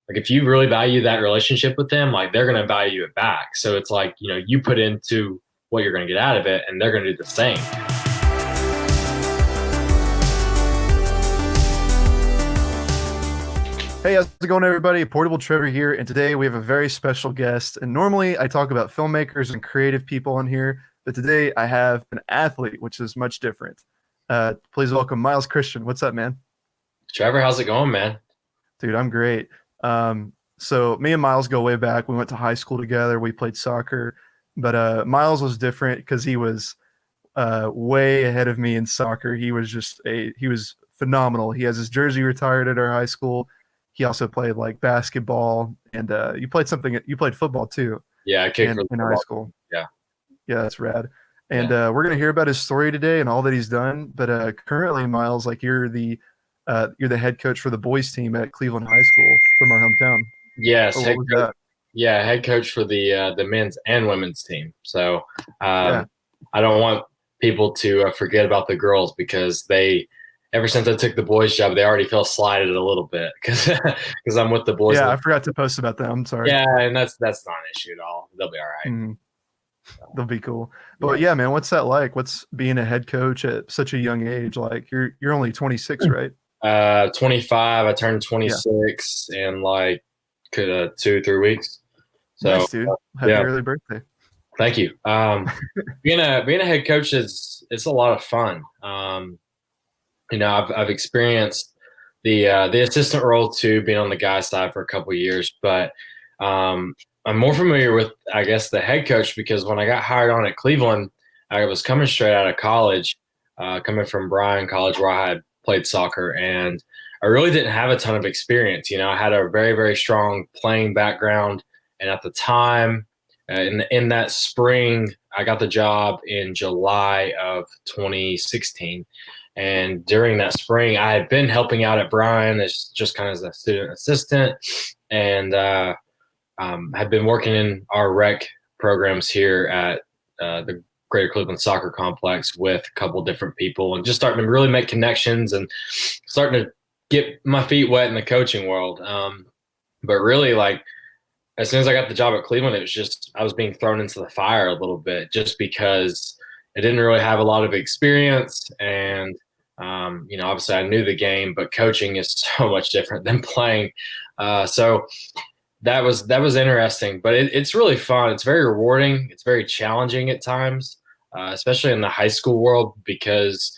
Like if you really value that relationship with them, like they're going to value it back. So it's like, you put into what you're going to get out of it and they're going to do the same. Hey, how's it going, everybody? Portable Trevor here, and today we have a very special guest. And normally I talk about filmmakers and creative people on here, but today I have an athlete, which is much different. Please welcome Miles Christian. What's up, man? Trevor, how's it going, man? Dude, I'm great. So me and Miles go way back. We went to high school together. We played soccer, but Miles was different because he was way ahead of me in soccer. He was phenomenal. He has his jersey retired at our high school. He also played like basketball, and you played football too Yeah, I kicked for the in high football. school. Yeah. Yeah, that's rad. And Yeah. we're gonna hear about his story today and all that he's done. But currently, Miles, like you're the head coach for the boys team at Cleveland High School from our hometown. Yes, Or what head was coach. that? Yeah, head coach for the men's and women's team. So Yeah, I don't want people to forget about the girls because ever since I took the boys job, they already feel slighted a little bit because I'm with the boys. yeah. I forgot to post about that. I'm sorry. Yeah, and that's not an issue at all. They'll be all right. Mhm. They'll be cool. Yeah. But yeah, man, what's that like? What's being a head coach at such a young age? Like you're only 26, right? 25. I turned Yeah. 26 in like 2, 3 weeks. So Nice, dude. Happy yeah, early birthday. thank you. Being a head coach it's a lot of fun. I've experienced the assistant role too, being on the guy side for a couple of years, but I'm more familiar with, I guess, the head coach because when I got hired on at Cleveland, I was coming straight out of college, coming from Bryan College where I had played soccer, and I really didn't have a ton of experience. I had a very, very strong playing background, and at the time, in that spring, I got the job in July of 2016. And during that spring, I had been helping out at Bryan as just kind of as a student assistant, and had been working in our rec programs here at the Greater Cleveland Soccer Complex with a couple different people, and just starting to really make connections and starting to get my feet wet in the coaching world. But really, like as soon as I got the job at Cleveland, it was just I was being thrown into the fire a little bit, just because I didn't really have a lot of experience, and obviously I knew the game, but coaching is so much different than playing. So that was interesting, but it's really fun. It's very rewarding. It's very challenging at times, especially in the high school world, because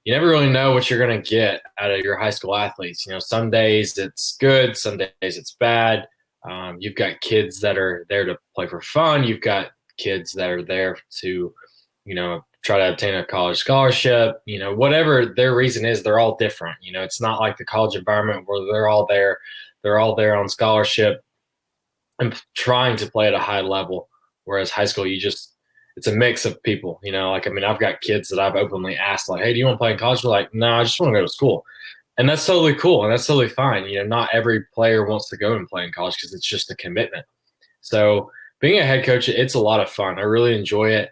you never really know what you're going to get out of your high school athletes. Some days it's good, some days it's bad. You've got kids that are there to play for fun. You've got kids that are there to, try to obtain a college scholarship. Whatever their reason is, they're all different. It's not like the college environment where they're all there. They're all there on scholarship and trying to play at a high level. Whereas high school, it's a mix of people, I've got kids that I've openly asked, like, hey, do you want to play in college? They're like, no, I just want to go to school. And that's totally cool. And that's totally fine. Not every player wants to go and play in college because it's just a commitment. So being a head coach, it's a lot of fun. I really enjoy it.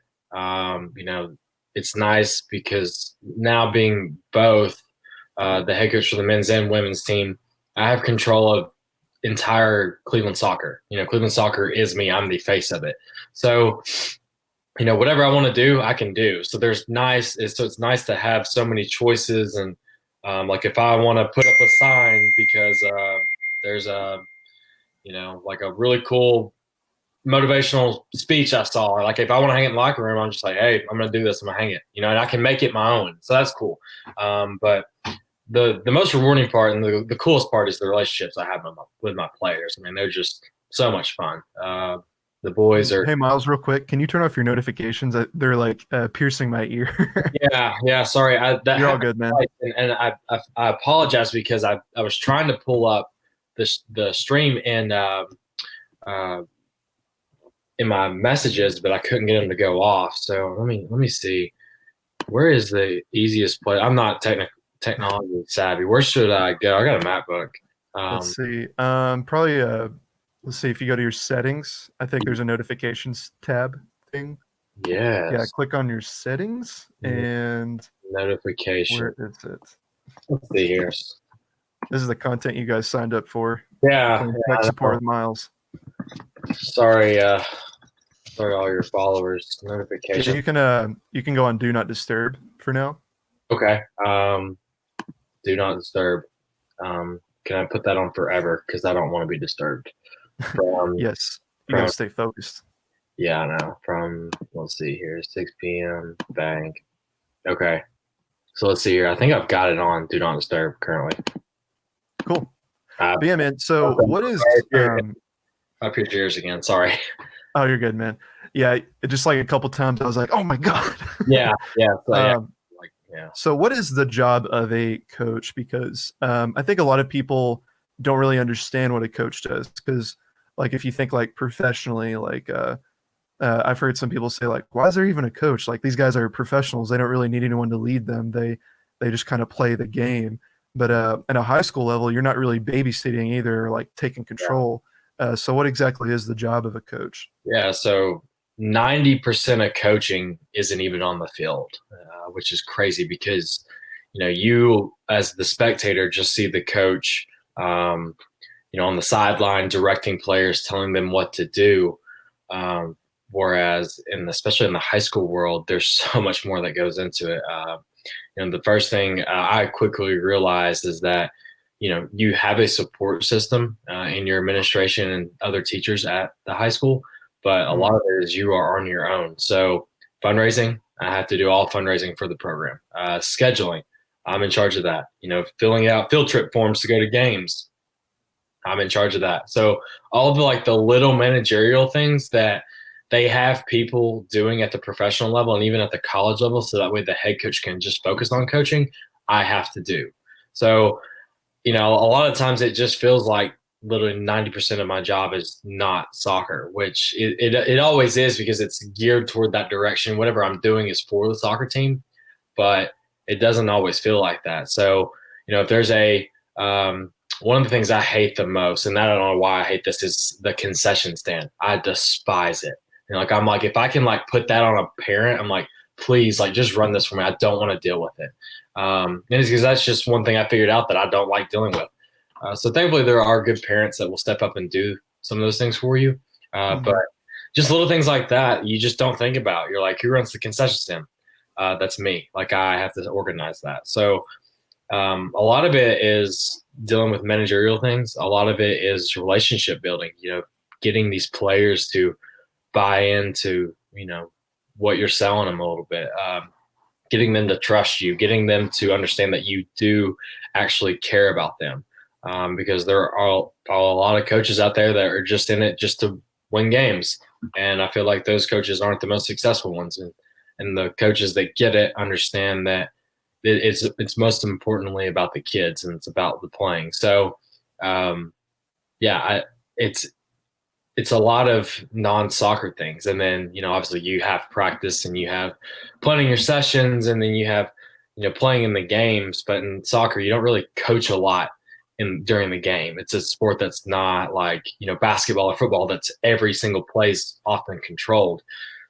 It's nice because now being both the head coach for the men's and women's team, I have control of entire Cleveland soccer. Cleveland soccer is me. I'm the face of it. So, whatever I want to do, I can do. So it's nice to have so many choices. And like if I want to put up a sign because there's like a really cool motivational speech I saw, like if I want to hang it in the locker room, I'm just like, hey, I'm going to do this. I'm going to hang it, and I can make it my own. So that's cool. But the most rewarding part and the coolest part is the relationships I have with my players. I mean, they're just so much fun. The boys are. Hey, Miles, real quick, can you turn off your notifications? They're like piercing my ear. Yeah. Sorry, that You're all happened good, man. twice, and I apologize because I was trying to pull up the stream uh, in my messages, but I couldn't get them to go off. So let me see. Where is the easiest place? I'm not technology savvy. Where should I go? I got a MacBook. Let's Um, see. Probably let's see if you go to your settings. I think there's a notifications tab thing. Yeah, yes, click on your settings and notification. where is it? Let's see here. This is the content you guys signed up for. Yeah. Playing tech support with Miles. Sorry, all your followers. Yeah, Notification. you can go on Do Not Disturb for now. Okay. Do not disturb. Can I put that on forever? Because I don't want to be disturbed. Yes, you got to stay focused. Yeah, I know. Let's see here, 6 p.m. Bang. Okay. So let's see here. I think I've got it on Do Not Disturb currently. Cool. But yeah, man. So what is up your ears again? Sorry. Oh, you're good, man. Yeah, just like a couple times, I was like, "Oh my god." Yeah. So, what is the job of a coach? Because I think a lot of people don't really understand what a coach does. Because, like, if you think like professionally, like I've heard some people say, like, "Why is there even a coach? Like, these guys are professionals. They don't really need anyone to lead them. They just kind of play the game." But at a high school level, you're not really babysitting either, or like taking control. So, what exactly is the job of a coach? Yeah. So 90% of coaching isn't even on the field, which is crazy because, you as the spectator just see the coach, on the sideline directing players, telling them what to do. Whereas especially in the high school world, there's so much more that goes into it. The first thing I quickly realized is that, you have a support system in your administration and other teachers at the high school, but a lot of it is you are on your own. So fundraising, I have to do all fundraising for the program. Scheduling, I'm in charge of that. Filling out field trip forms to go to games, I'm in charge of that. So all the little managerial things that they have people doing at the professional level and even at the college level, so that way the head coach can just focus on coaching, I have to do. So, a lot of times it just feels like literally 90% of my job is not soccer, which it always is because it's geared toward that direction. Whatever I'm doing is for the soccer team, but it doesn't always feel like that. So, if there's one of the things I hate the most, and I don't know why I hate this, is the concession stand. I despise it. I'm like, if I can put that on a parent, I'm like, please, just run this for me. I don't want to deal with it. And it's because that's just one thing I figured out that I don't like dealing with. So thankfully there are good parents that will step up and do some of those things for you. But just little things like that, you just don't think about. You're like, who runs the concession stand? That's me. I have to organize that. So a lot of it is dealing with managerial things. A lot of it is relationship building, getting these players to buy into, what you're selling them a little bit, getting them to trust you, getting them to understand that you do actually care about them. Because there are a lot of coaches out there that are just in it just to win games. And I feel like those coaches aren't the most successful ones. And the coaches that get it understand that it's most importantly about the kids and it's about the playing. So, it's a lot of non-soccer things. And then, obviously you have practice and you have planning your sessions and then you have, playing in the games. But in soccer, you don't really coach a lot during the game. It's a sport that's not like, basketball or football that's every single play's often controlled.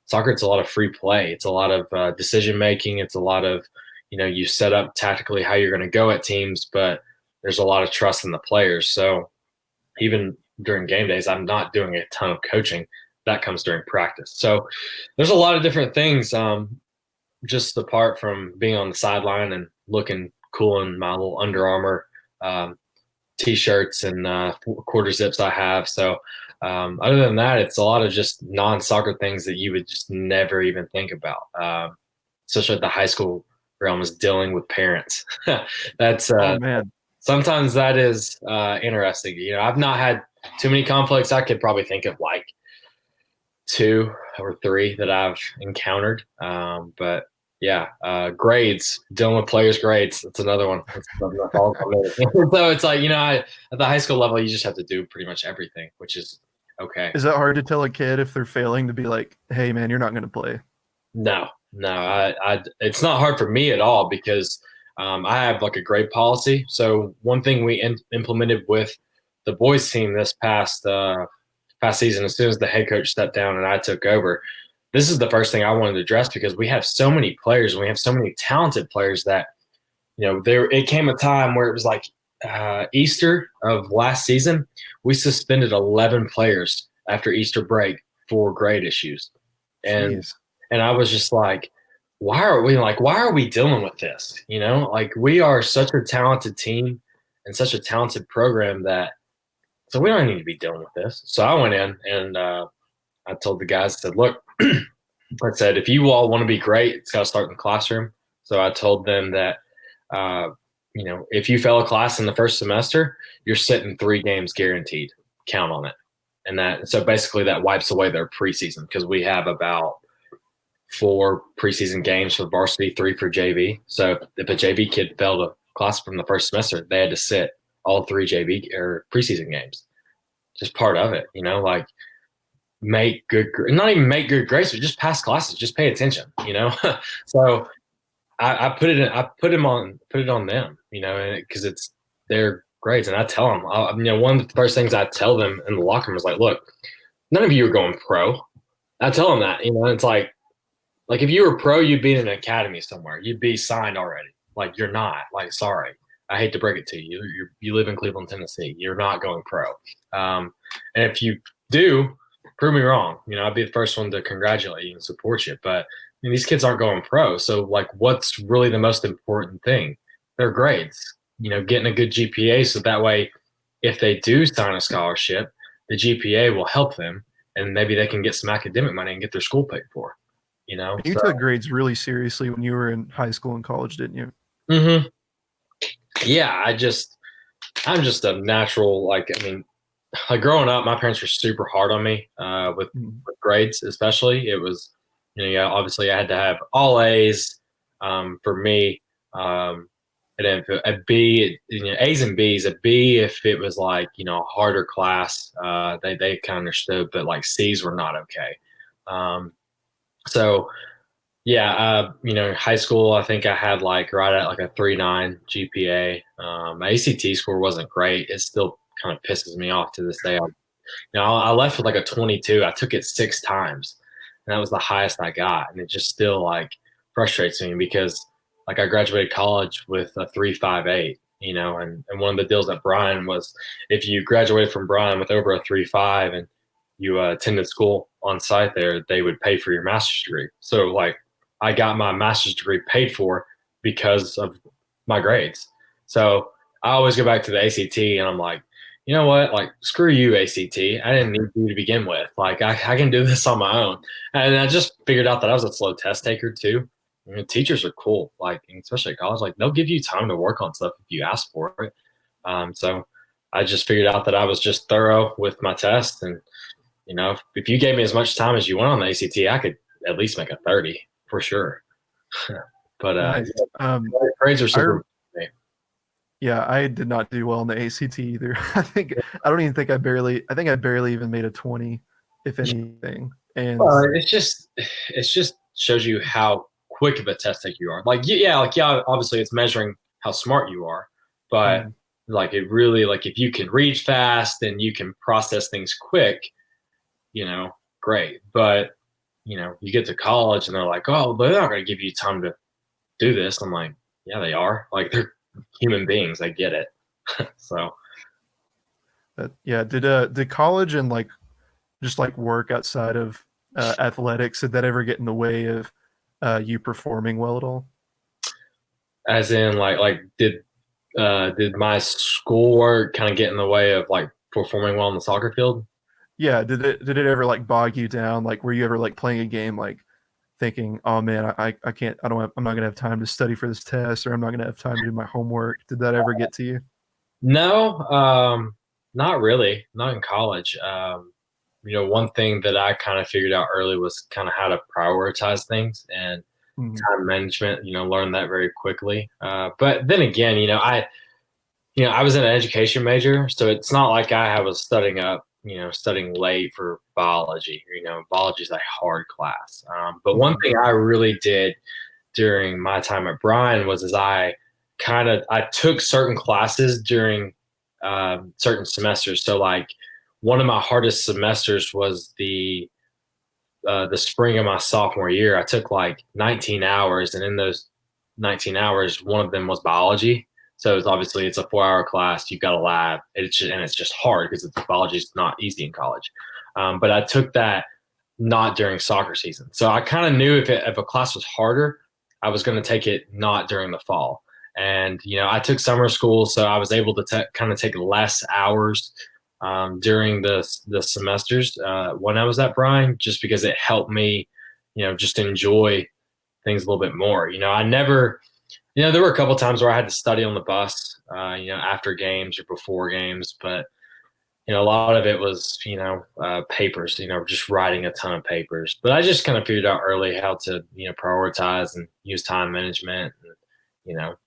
Soccer, it's a lot of free play. It's a lot of decision-making. It's a lot of, you set up tactically how you're going to go at teams, but there's a lot of trust in the players. So even during game days, I'm not doing a ton of coaching. That comes during practice. So there's a lot of different things, just apart from being on the sideline and looking cool in my little Under Armour T-shirts and quarter zips I have. So other than that, it's a lot of just non-soccer things that you would just never even think about, especially at the high school realm, is dealing with parents. That's Oh man. sometimes that is interesting. I've not had too many conflicts. I could probably think of 2 or 3 that I've encountered. But yeah, grades, dealing with players' grades. That's another one. So it's like, at the high school level, you just have to do pretty much everything, which is okay. Is that hard to tell a kid if they're failing to be like, hey man, you're not going to play? No, it's not hard for me at all because I have a grade policy. So one thing we implemented with the boys team this past season, as soon as the head coach stepped down and I took over, this is the first thing I wanted to address because we have so many players and we have so many talented players that, it came a time where it was like, Easter of last season, we suspended 11 players after Easter break for grade issues. And Jeez. and I was just like, why are we dealing with this? Like we are such a talented team and such a talented program that so we don't need to be dealing with this. So I went in and I told the guys, I said, look, I said, if you all want to be great, it's got to start in the classroom. So I told them that, uh, if you fail a class in the first semester, you're sitting 3 games guaranteed. Count on it. And so basically that wipes away their preseason because we have about 4 preseason games for varsity, 3 for JV. So if a JV kid failed a class from the first semester, they had to sit all 3 JV or preseason games. Just part of it, like make good, not even make good grades, but just pass classes, just pay attention, So I put it on them, because it's their grades. And I tell them, one of the first things I tell them in the locker room is like, look, none of you are going pro. I tell them that, it's like if you were pro, you'd be in an academy somewhere. You'd be signed already. Like you're not. Like, sorry, I hate to break it to you. You live in Cleveland, Tennessee. You're not going pro. And if you do, prove me wrong. I'd be the first one to congratulate you and support you. But these kids aren't going pro. So like, what's really the most important thing? Their grades. Getting a good GPA, so that way, if they do sign a scholarship, the GPA will help them, and maybe they can get some academic money and get their school paid for. You So, took grades really seriously when you were in high school and college, didn't you? mm-hmm. Yeah, I'm just a natural, like growing up, my parents were super hard on me with grades, especially. It was, yeah, obviously I had to have all A's for me. And then a B, A's and B's. A B if it was like a harder class, they kind of understood, but like C's were not okay. So yeah, high school, I think I had like right at like a 3.9 GPA. My ACT score wasn't great. It still kind of pisses me off to this day. I left with like a 22. I took it 6 times, and that was the highest I got. And it just still like frustrates me because like I graduated college with a 3.58, and one of the deals at Bryan was if you graduated from Bryan with over a 3.5 and you attended school on site there, they would pay for your master's degree. So like I got my master's degree paid for because of my grades. So I always go back to the ACT and I'm like, you know what? Like, screw you, ACT. I didn't need you to begin with. Like, I can do this on my own. And I just figured out that I was a slow test taker too. Teachers are cool, like, especially at college. Like, they'll give you time to work on stuff if you ask for it. So I just figured out that I was just thorough with my test. And, if you gave me as much time as you want on the ACT, I could at least make a 30 for sure. But Nice. grades are super. Yeah, I did not do well in the ACT either. I don't even think I barely even made a 20, if anything. And it's just shows you how quick of a test taker you are. Like, yeah, obviously it's measuring how smart you are, but like it really, like if you can read fast and you can process things quick, great. But you get to college and they're like, oh, they're not going to give you time to do this. I'm like, yeah, they are. Like they're human beings. I get it. So, yeah, did college and like just like work outside of athletics, did that ever get in the way of you performing well at all? as in, did my schoolwork kind of get in the way of like performing well on the soccer field? Yeah, did it ever like bog you down? Like, were you ever like playing a game like thinking, oh man, I can't, I'm not gonna have time to study for this test, or I'm not gonna have time to do my homework? Did that ever get to you? No, not really. Not in college. One thing that I kind of figured out early was kind of how to prioritize things and time management. Learned that very quickly. But then again, I was an education major, so it's not like I was studying late for biology. Biology is a hard class. But one thing I really did during my time at Bryan was I took certain classes during certain semesters. So like one of my hardest semesters was the spring of my sophomore year. I took like 19 hours, and in those 19 hours, one of them was biology. So it's obviously it's a 4-hour class. You've got a lab. It's just hard because biology is not easy in college. But I took that not during soccer season. So I kind of knew if a class was harder, I was going to take it not during the fall. And, I took summer school, so I was able to kind of take less hours during the semesters when I was at Bryan, just because it helped me, just enjoy things a little bit more. I never, there were a couple times where I had to study on the bus, after games or before games, but a lot of it was, papers, just writing a ton of papers. But I just kind of figured out early how to, prioritize and use time management. And,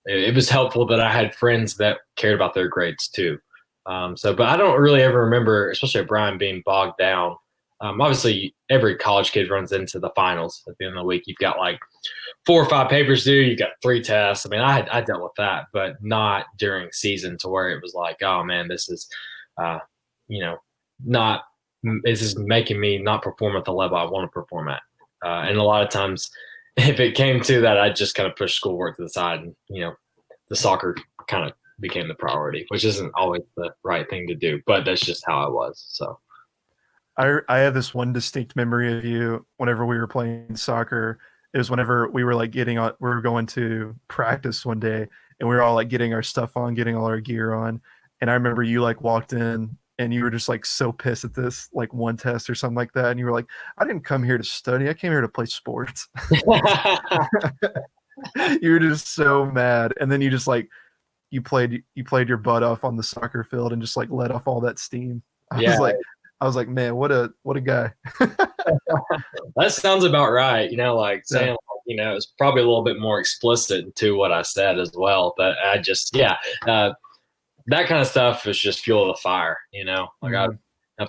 it was helpful that I had friends that cared about their grades too. But I don't really ever remember, especially at Bryan, being bogged down. Obviously, every college kid runs into the finals at the end of the week. You've got like 4 or 5 papers due. You got 3 tests. I mean, I dealt with that, but not during season to where it was like, oh man, this is, not this is making me not perform at the level I want to perform at. And a lot of times, if it came to that, I just kind of push schoolwork to the side, and the soccer kind of became the priority, which isn't always the right thing to do, but that's just how I was. So I have this one distinct memory of you whenever we were playing soccer. It was whenever we were like we were going to practice one day, and we were all like getting our stuff on, getting all our gear on. And I remember you like walked in and you were just like so pissed at this like one test or something like that. And you were like, I didn't come here to study. I came here to play sports. You were just so mad. And then you just like, you played your butt off on the soccer field and just like let off all that steam. I was like, man, what a guy. That sounds about right. Like saying, it's probably a little bit more explicit to what I said as well. But I just, that kind of stuff is just fuel of the fire. Like I've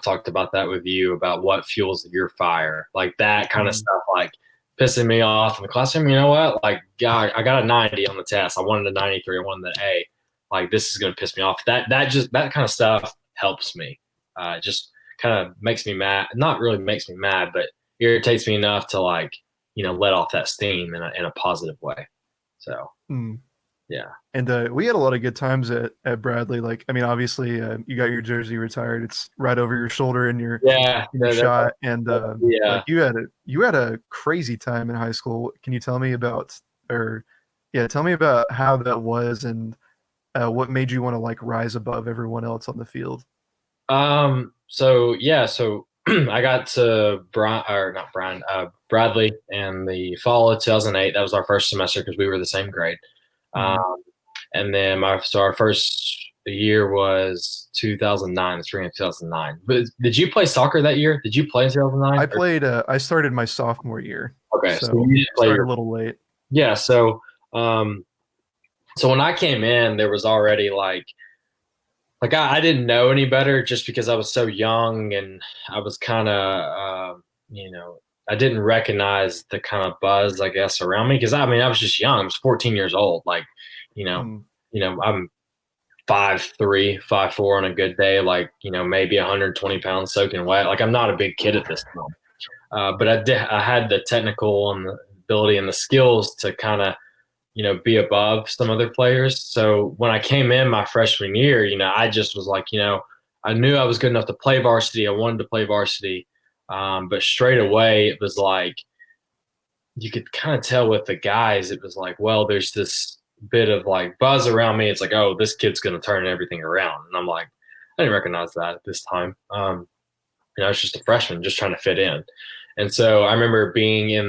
talked about that with you about what fuels your fire, like that kind of stuff, like pissing me off in the classroom. You know what? Like, God, I got a 90 on the test. I wanted a 93. I wanted an A. Like, this is going to piss me off. That kind of stuff helps me. Just kind of makes me mad. Not really makes me mad, but irritates me enough to like, let off that steam in a positive way. So, yeah. And we had a lot of good times at Bradley. Like, I mean, obviously, you got your jersey retired. It's right over your shoulder in your shot. And like you had a crazy time in high school. Can you tell me about tell me about how that was and what made you want to like rise above everyone else on the field? So I got to Bradley in the fall of 2008. That was our first semester because we were the same grade. And then our first year was 2009, the spring of 2009. But did you play soccer that year? Did you play in 2009? I played. I started my sophomore year. Okay, so you started a little late. Yeah. So when I came in, there was already like I didn't know any better just because I was so young and I was kind of I didn't recognize the kind of buzz, I guess, around me because I was just young. I was 14 years old. Like, I'm 5'3", 5'4" on a good day. Like, maybe 120 pounds soaking wet. Like, I'm not a big kid at this time. But I had the technical and the ability and the skills to kind of, be above some other players. So when I came in my freshman year, I just was like, I knew I was good enough to play varsity. I wanted to play varsity. But straight away, it was like, you could kind of tell with the guys, it was like, well, there's this bit of like buzz around me. It's like, oh, this kid's going to turn everything around. And I'm like, I didn't recognize that at this time. I was just a freshman, just trying to fit in. And so I remember being it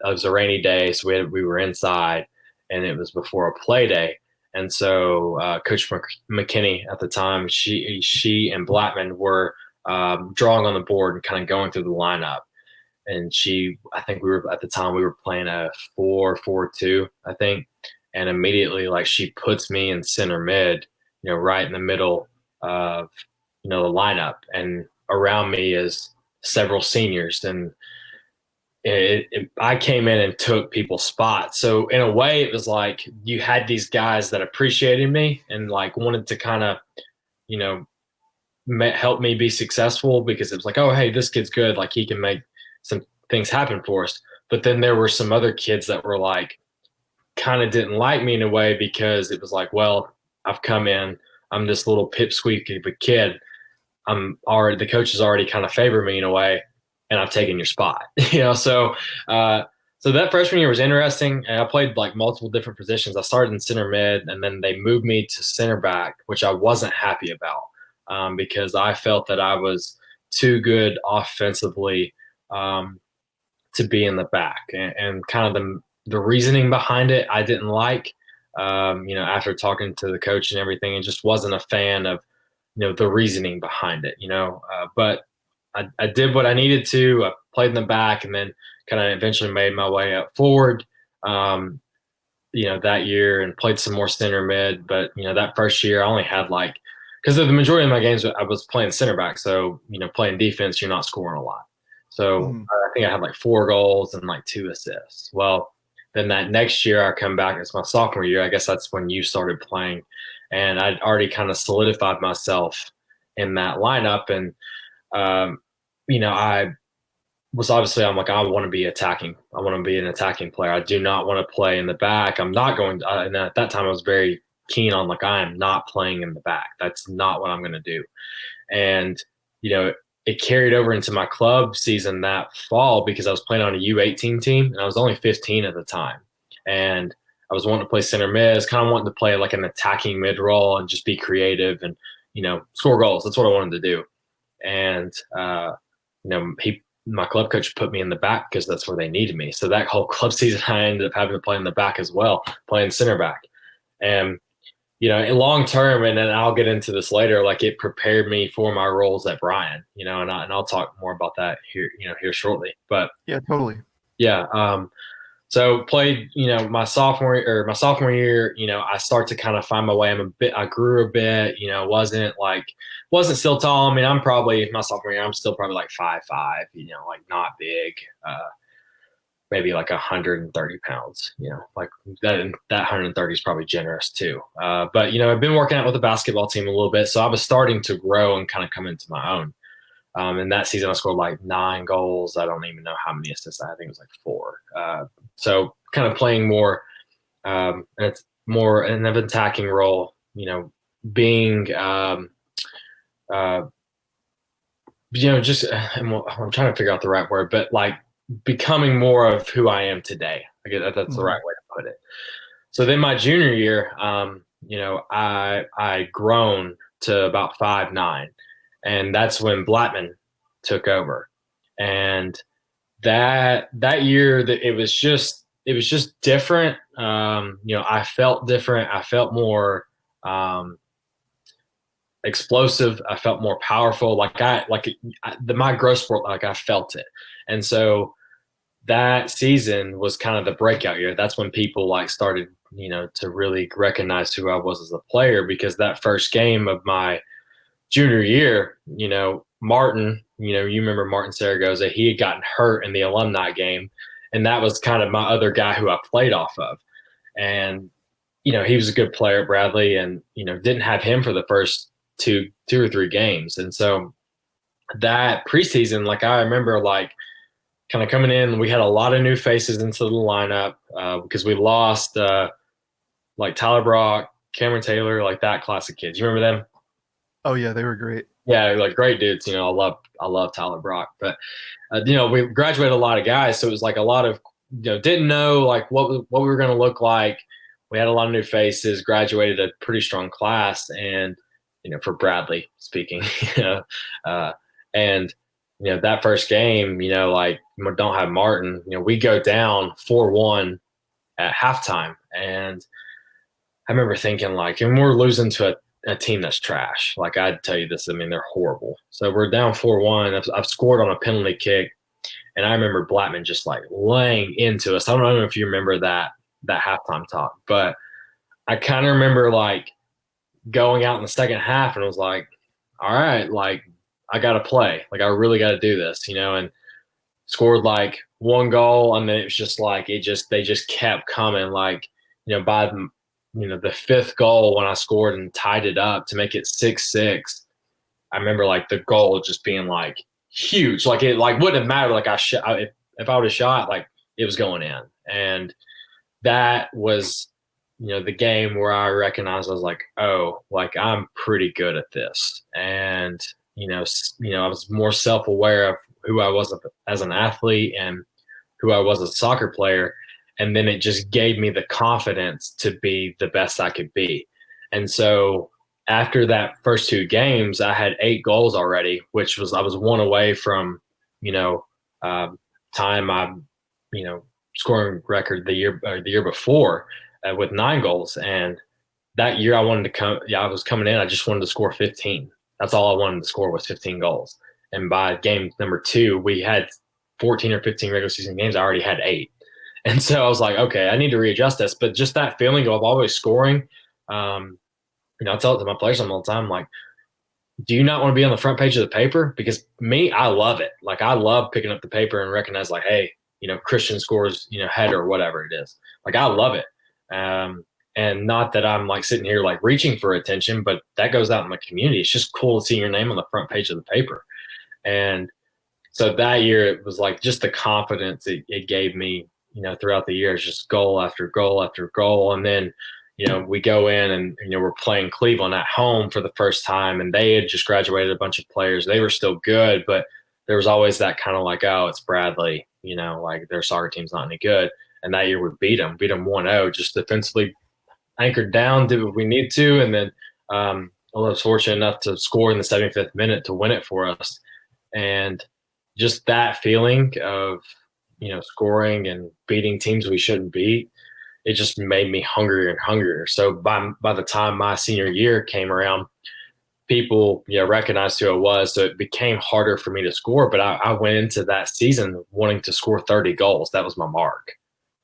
was a rainy day. So we were inside and it was before a play day. And so Coach McKinney at the time, she and Blackman were drawing on the board and kind of going through the lineup. And I think we were playing a 4-4-2, I think. And immediately, like, she puts me in center mid, right in the middle of, the lineup. And around me is several seniors. And I came in and took people's spots. So in a way, it was like you had these guys that appreciated me and like wanted to kind of, help me be successful because it was like, oh, hey, this kid's good. Like, he can make some things happen for us. But then there were some other kids that were like, kind of didn't like me in a way because it was like, well, I've come in, I'm this little pipsqueak of a kid. The coaches already kind of favor me in a way, and I've taken your spot, uh, so that freshman year was interesting, and I played like multiple different positions. I started in center mid, and then they moved me to center back, which I wasn't happy about, because I felt that I was too good offensively, um, to be in the back, and kind of the reasoning behind it I didn't like. After talking to the coach and everything, and just wasn't a fan of the reasoning behind it. But I did what I needed to. I played in the back, and then kind of eventually made my way up forward. Um, that year, and played some more center mid. But that first year, I only had like, because the majority of my games I was playing center back, so playing defense, you're not scoring a lot. So Mm. I think I had like 4 goals and like 2 assists. Well, then that next year I come back. It's my sophomore year. I guess that's when you started playing, and I'd already kind of solidified myself in that lineup. And I was obviously, I'm like, I want to be attacking. I want to be an attacking player. I do not want to play in the back. I'm not going to, and at that time I was very keen on like, I am not playing in the back. That's not what I'm going to do. And, it carried over into my club season that fall because I was playing on a U18 team, and I was only 15 at the time. And I was wanting to play center mid. I was kind of wanting to play like an attacking mid role and just be creative and, score goals. That's what I wanted to do. And, my club coach put me in the back because that's where they needed me. So that whole club season, I ended up having to play in the back as well, playing center back. And, in long term, and then I'll get into this later, like it prepared me for my roles at Bryan, and I'll talk more about that here shortly. But Yeah, totally. yeah. So played, my sophomore year, I start to kind of find my way. I grew a bit, wasn't still tall. I mean, I'm probably my sophomore year, I'm still probably like 5'5", like not big, maybe like 130 pounds, like that 130 is probably generous too. But, I've been working out with the basketball team a little bit. So I was starting to grow and kind of come into my own. And that season I scored like 9 goals. I don't even know how many assists I think it was like 4. So kind of playing more, and it's more an attacking role, being, just, I'm trying to figure out the right word, but like becoming more of who I am today. I guess that's the right way to put it. So then my junior year, I grown to about 5'9", and that's when Blattman took over. And that year, that it was just different. I felt different. I felt more explosive. I felt more powerful. My growth sport, like I felt it. And so that season was kind of the breakout year. That's when people like started, to really recognize who I was as a player, because that first game of my junior year, Martin, you remember Martin Saragoza, he had gotten hurt in the alumni game. And that was kind of my other guy who I played off of. And, he was a good player, Bradley, and, didn't have him for the first two or 3 games. And so that preseason, like I remember like kind of coming in, we had a lot of new faces into the lineup, because we lost like Tyler Brock, Cameron Taylor, like that class of kids. You remember them? Oh yeah, they were great. Yeah, like great dudes. I love Tyler Brock, but we graduated a lot of guys, so it was like a lot of didn't know like what we were going to look like. We had a lot of new faces, graduated a pretty strong class, and for Bradley speaking, and that first game, like don't have Martin, we go down 4-1 at halftime, and I remember thinking like, and we're losing to a team that's trash. Like I'd tell you this, I mean, they're horrible. So we're down 4-1. I've scored on a penalty kick, and I remember Blattman just like laying into us. I don't know if you remember that halftime talk, but I kind of remember like going out in the second half and was like, all right, like I got to play. Like I really got to do this, and scored like 1 goal. And then it was just like, they just kept coming. Like, by the 5th goal when I scored and tied it up to make it 6-6, I remember like the goal just being like huge. Like it like wouldn't have mattered. Like if I would have shot, like it was going in. And that was, the game where I recognized I was like, oh, like I'm pretty good at this. And, I was more self-aware of who I was as an athlete and who I was as a soccer player. And then it just gave me the confidence to be the best I could be. And so after that first two games, I had 8 goals already, which was, I was one away from, you know, time my, scoring record the year before with 9 goals. And that year I wanted to come, I was coming in, I just wanted to score 15. That's all I wanted to score was 15 goals. And by game number 2, we had 14 or 15 regular season games. I already had 8. And so I was like, okay, I need to readjust this. But just that feeling of always scoring, I tell it to my players all the time, like, do you not want to be on the front page of the paper? Because me, I love it. Like, I love picking up the paper and recognize, like, hey, Christian scores, header or whatever it is. Like, I love it. And not that I'm like sitting here like reaching for attention, but that goes out in the community. It's just cool to see your name on the front page of the paper. And so that year it was like just the confidence it gave me, throughout the years, just goal after goal after goal. And then, we go in and, we're playing Cleveland at home for the first time, and they had just graduated a bunch of players. They were still good, but there was always that kind of like, oh, it's Bradley, like their soccer team's not any good. And that year we beat them 1-0, just defensively anchored down, did what we need to. And then I was fortunate enough to score in the 75th minute to win it for us. And just that feeling of, scoring and beating teams we shouldn't beat, it just made me hungrier and hungrier. So by the time my senior year came around, people, recognized who I was. So it became harder for me to score. But I went into that season wanting to score 30 goals. That was my mark.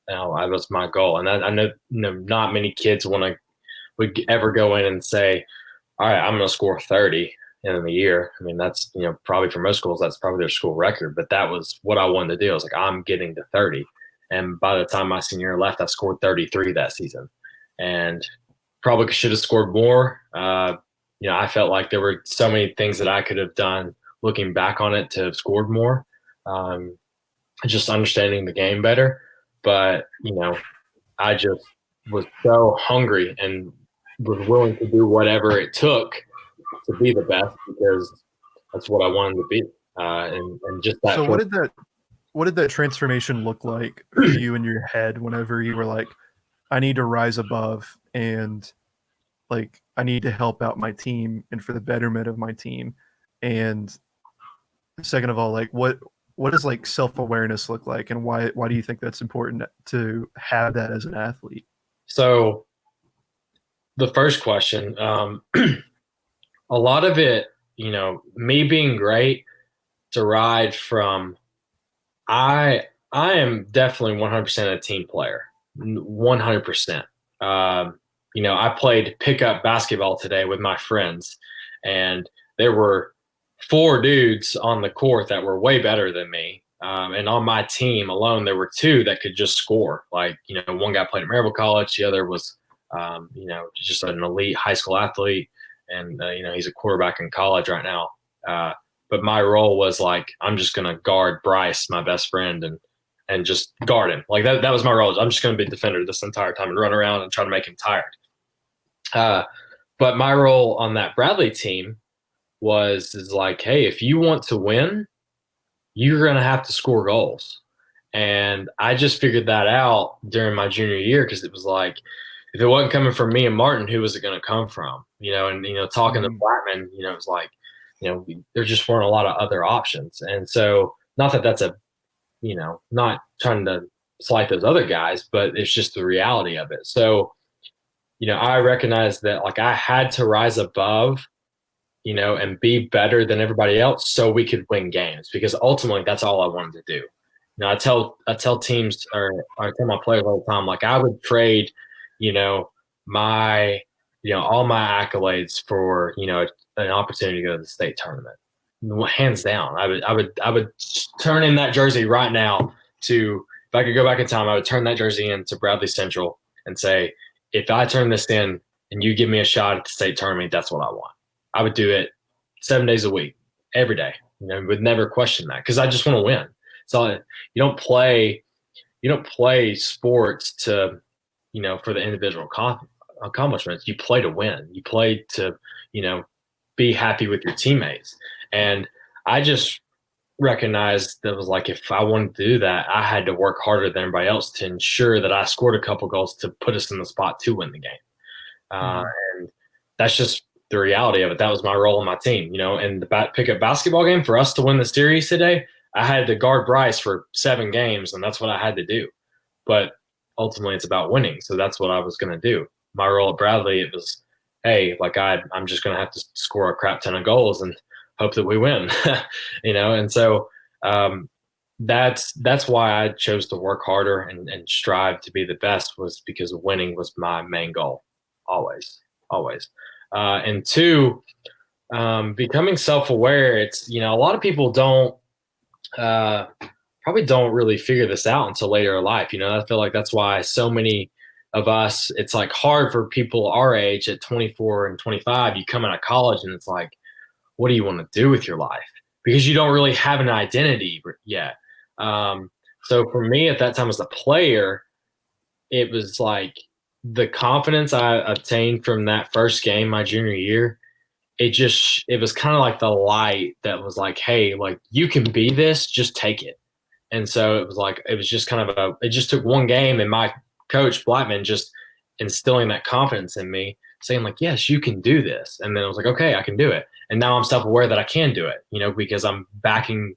That was my goal. And I know, not many kids would ever go in and say, all right, I'm going to score 30 in the year. I mean, that's, probably for most schools, that's probably their school record. But that was what I wanted to do. I was like, I'm getting to 30. And by the time my senior year left, I scored 33 that season, and probably should have scored more. I felt like there were so many things that I could have done looking back on it to have scored more, just understanding the game better. But, I just was so hungry and was willing to do whatever it took to be the best, because that's what I wanted to be. And just that. So what did that transformation look like for you in your head whenever you were like, I need to rise above, and like I need to help out my team and for the betterment of my team? And second of all, like what does like self-awareness look like, and why do you think that's important to have that as an athlete? So the first question, a lot of it, me being great derived from, I am definitely 100% a team player, 100%. I played pickup basketball today with my friends, and there were 4 dudes on the court that were way better than me. And on my team alone, there were 2 that could just score. Like, one guy played at Maryville College. The other was, just an elite high school athlete. And, he's a quarterback in college right now. But my role was like, I'm just going to guard Bryce, my best friend, and just guard him. Like that was my role. I'm just going to be defender this entire time and run around and try to make him tired. But my role on that Bradley team is like, hey, if you want to win, you're going to have to score goals. And I just figured that out during my junior year, because it was like, if it wasn't coming from me and Martin, who was it going to come from? And talking to Blackman, it was like, there just weren't a lot of other options. And so, not that that's not trying to slight those other guys, but it's just the reality of it. So, I recognized that like I had to rise above, and be better than everybody else so we could win games, because ultimately that's all I wanted to do. I tell teams, or I tell my players all the time, like I would trade, my, all my accolades for, an opportunity to go to the state tournament. Hands down. I would turn in that jersey right now to, if I could go back in time, I would turn that jersey in to Bradley Central and say, if I turn this in and you give me a shot at the state tournament, that's what I want. I would do it 7 days a week, every day. Would never question that, because I just want to win. So you don't play sports to for the individual accomplishments. You play to win. You play to, you know, be happy with your teammates. And I just recognized that was like, if I wanted to do that, I had to work harder than everybody else to ensure that I scored a couple goals to put us in the spot to win the game. Uh, Mhm. and that's just the reality of it. That was my role in my team, and the pickup basketball game for us to win the series today, I had to guard Bryce for 7 games, and that's what I had to do. But ultimately, it's about winning, so that's what I was going to do. My role at Bradley, it was, hey, like I'm just going to have to score a crap ton of goals and hope that we win, And so that's why I chose to work harder and strive to be the best, was because winning was my main goal, always, always. And two, becoming self-aware. It's a lot of people don't uh, probably don't really figure this out until later in life. I feel like that's why so many of us, it's like hard for people our age at 24 and 25. You come out of college and it's like, what do you want to do with your life? Because you don't really have an identity yet. So for me at that time as a player, it was like the confidence I obtained from that first game my junior year. It was kind of like the light that was like, hey, like you can be this, just take it. And so it was just kind of it just took one game and my coach Blackman just instilling that confidence in me, saying like, yes, you can do this. And then I was like, okay, I can do it. And now I'm self-aware that I can do it, because I'm backing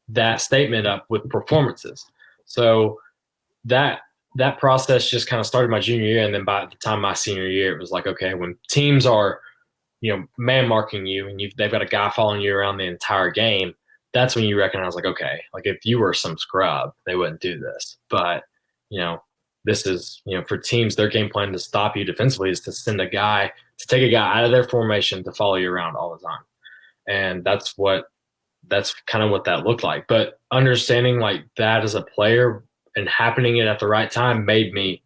that statement up with performances. So that that process just kind of started my junior year. And then by the time my senior year, it was like, okay, when teams are, man marking you and they've got a guy following you around the entire game, that's when you recognize like, okay, like if you were some scrub, they wouldn't do this. But, you know, this is, for teams, their game plan to stop you defensively is to take a guy out of their formation to follow you around all the time. And that's kind of what that looked like. But understanding like that as a player and happening it at the right time made me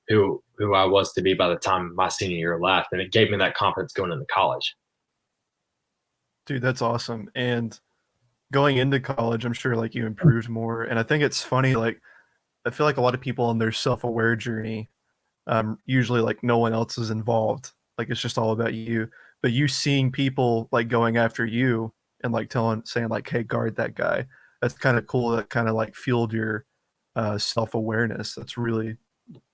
who I was to be by the time my senior year left, and it gave me that confidence going into college. Dude, that's awesome. And going into college, I'm sure like you improved more. And I think it's funny, like I feel like a lot of people on their self-aware journey, usually like no one else is involved. Like it's just all about you. But you seeing people like going after you and like saying like, hey, guard that guy. That's kind of cool. That kind of like fueled your self-awareness. Yeah,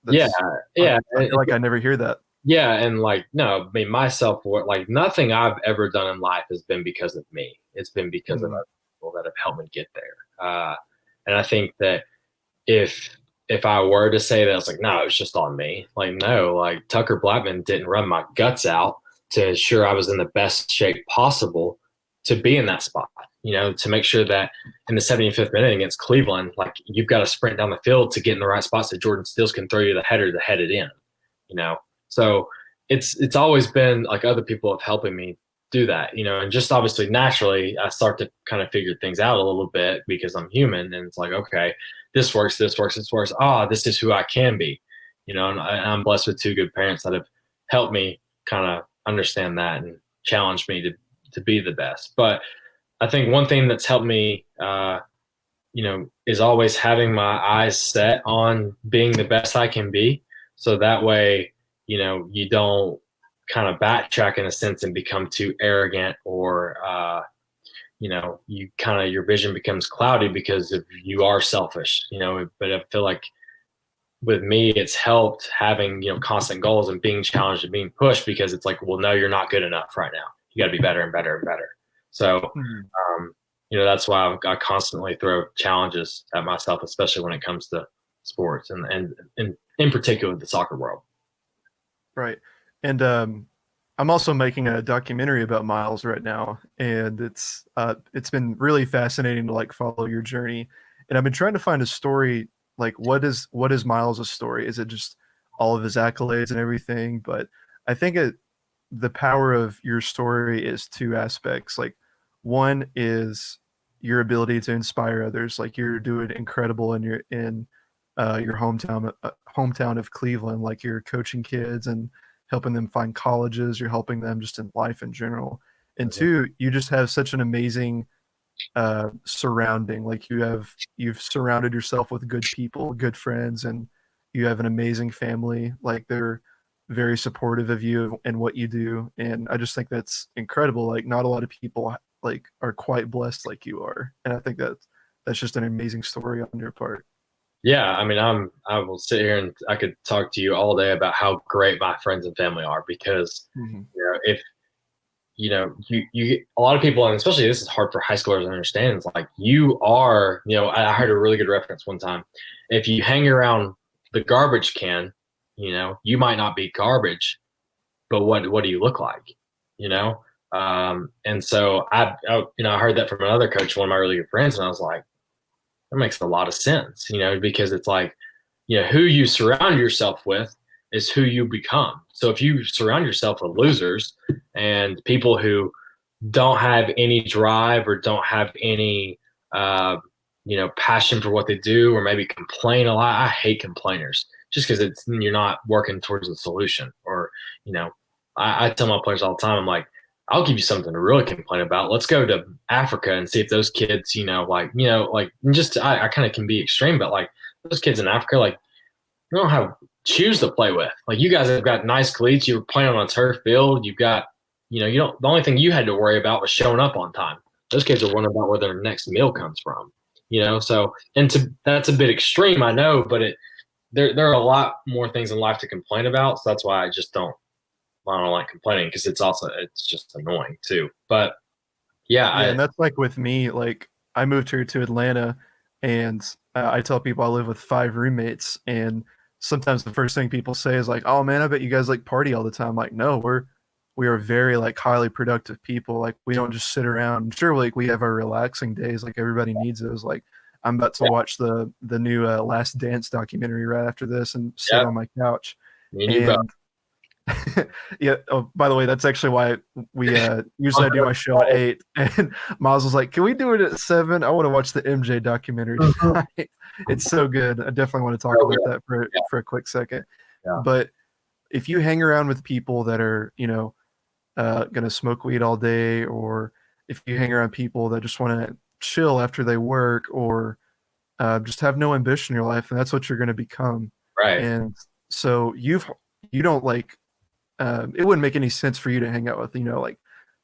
That's yeah, I feel like I never hear that. yeah, and like no, I mean myself, like nothing I've ever done in life has been because of me. It's been because of Mm, other people that have helped me get there. And I think that if if I were to say that, it's like, no, it's just on me. Like, no, like Tucker Blackman didn't run my guts out to ensure I was in the best shape possible to be in that spot. To make sure that in the 75th minute against Cleveland, like you've got to sprint down the field to get in the right spots so Jordan Stills can throw you the header to head it in. You know, so it's always been like other people have helping me do that. And just obviously naturally, I start to kind of figure things out a little bit because I'm human, and it's like, okay, this works, this works, this works. This is who I can be, and I'm blessed with two good parents that have helped me kind of understand that and challenge me to be the best. But I think one thing that's helped me, is always having my eyes set on being the best I can be. So that way, you don't kind of backtrack in a sense and become too arrogant, or, you kind of, your vision becomes cloudy because if you are selfish, but I feel like with me, it's helped having, constant goals and being challenged and being pushed, because it's like, well, no, you're not good enough right now. You got to be better and better and better. So, mm. that's why I constantly throw challenges at myself, especially when it comes to sports and in particular the soccer world. Right. And I'm also making a documentary about Miles right now, and it's been really fascinating to like follow your journey. And I've been trying to find a story, like what is Miles' story? Is it just all of his accolades and everything? But I think the power of your story is two aspects. Like one is your ability to inspire others. Like you're doing incredible in your hometown of Cleveland. Like you're coaching kids and helping them find colleges. You're helping them just in life in general. And two, you just have such an amazing surrounding. Like you've surrounded yourself with good people, good friends, and you have an amazing family. Like they're very supportive of you and what you do. And I just think that's incredible. Like not a lot of people like are quite blessed like you are. And I think that that's just an amazing story on your part. Yeah, I mean, I will sit here and I could talk to you all day about how great my friends and family are because Mhm. if you a lot of people, and especially this is hard for high schoolers to understand. It's like you are, I heard a really good reference one time. If you hang around the garbage can, you might not be garbage, but what do you look like? You know, and so I heard that from another coach, one of my really good friends, and I was like, that makes a lot of sense, because it's like, who you surround yourself with is who you become. So if you surround yourself with losers and people who don't have any drive or don't have any, passion for what they do, or maybe complain a lot. I hate complainers just because you're not working towards a solution. Or, you know, I tell my players all the time, I'm like, I'll give you something to really complain about. Let's go to Africa and see if those kids, just I kind of can be extreme, but like those kids in Africa, like you don't have shoes to play with. Like you guys have got nice cleats. You were playing on a turf field. You've got, you don't. The only thing you had to worry about was showing up on time. Those kids are worrying about where their next meal comes from. So that's a bit extreme, I know, but there are a lot more things in life to complain about. So that's why I don't like complaining because it's just annoying too. But yeah, Yeah, and that's like with me. Like I moved here to Atlanta, and I tell people I live with 5 roommates, and sometimes the first thing people say is like, "Oh man, I bet you guys like party all the time." Like, no, we are very like highly productive people. Like we don't just sit around. Sure, like we have our relaxing days. Like everybody needs those. Like I'm about to watch the new Last Dance documentary right after this and sit yeah, on my couch. me and you both. And yeah. Oh, by the way, that's actually why we usually I do my show at 8, and Miles was like, "Can we do it at 7? I want to watch the MJ documentary tonight." It's so good. I definitely want to talk about that for a quick second. Yeah, But if you hang around with people that are, gonna smoke weed all day, or if you hang around people that just want to chill after they work, or just have no ambition in your life, and that's what you're going to become. right. And so you don't like it wouldn't make any sense for you to hang out with, like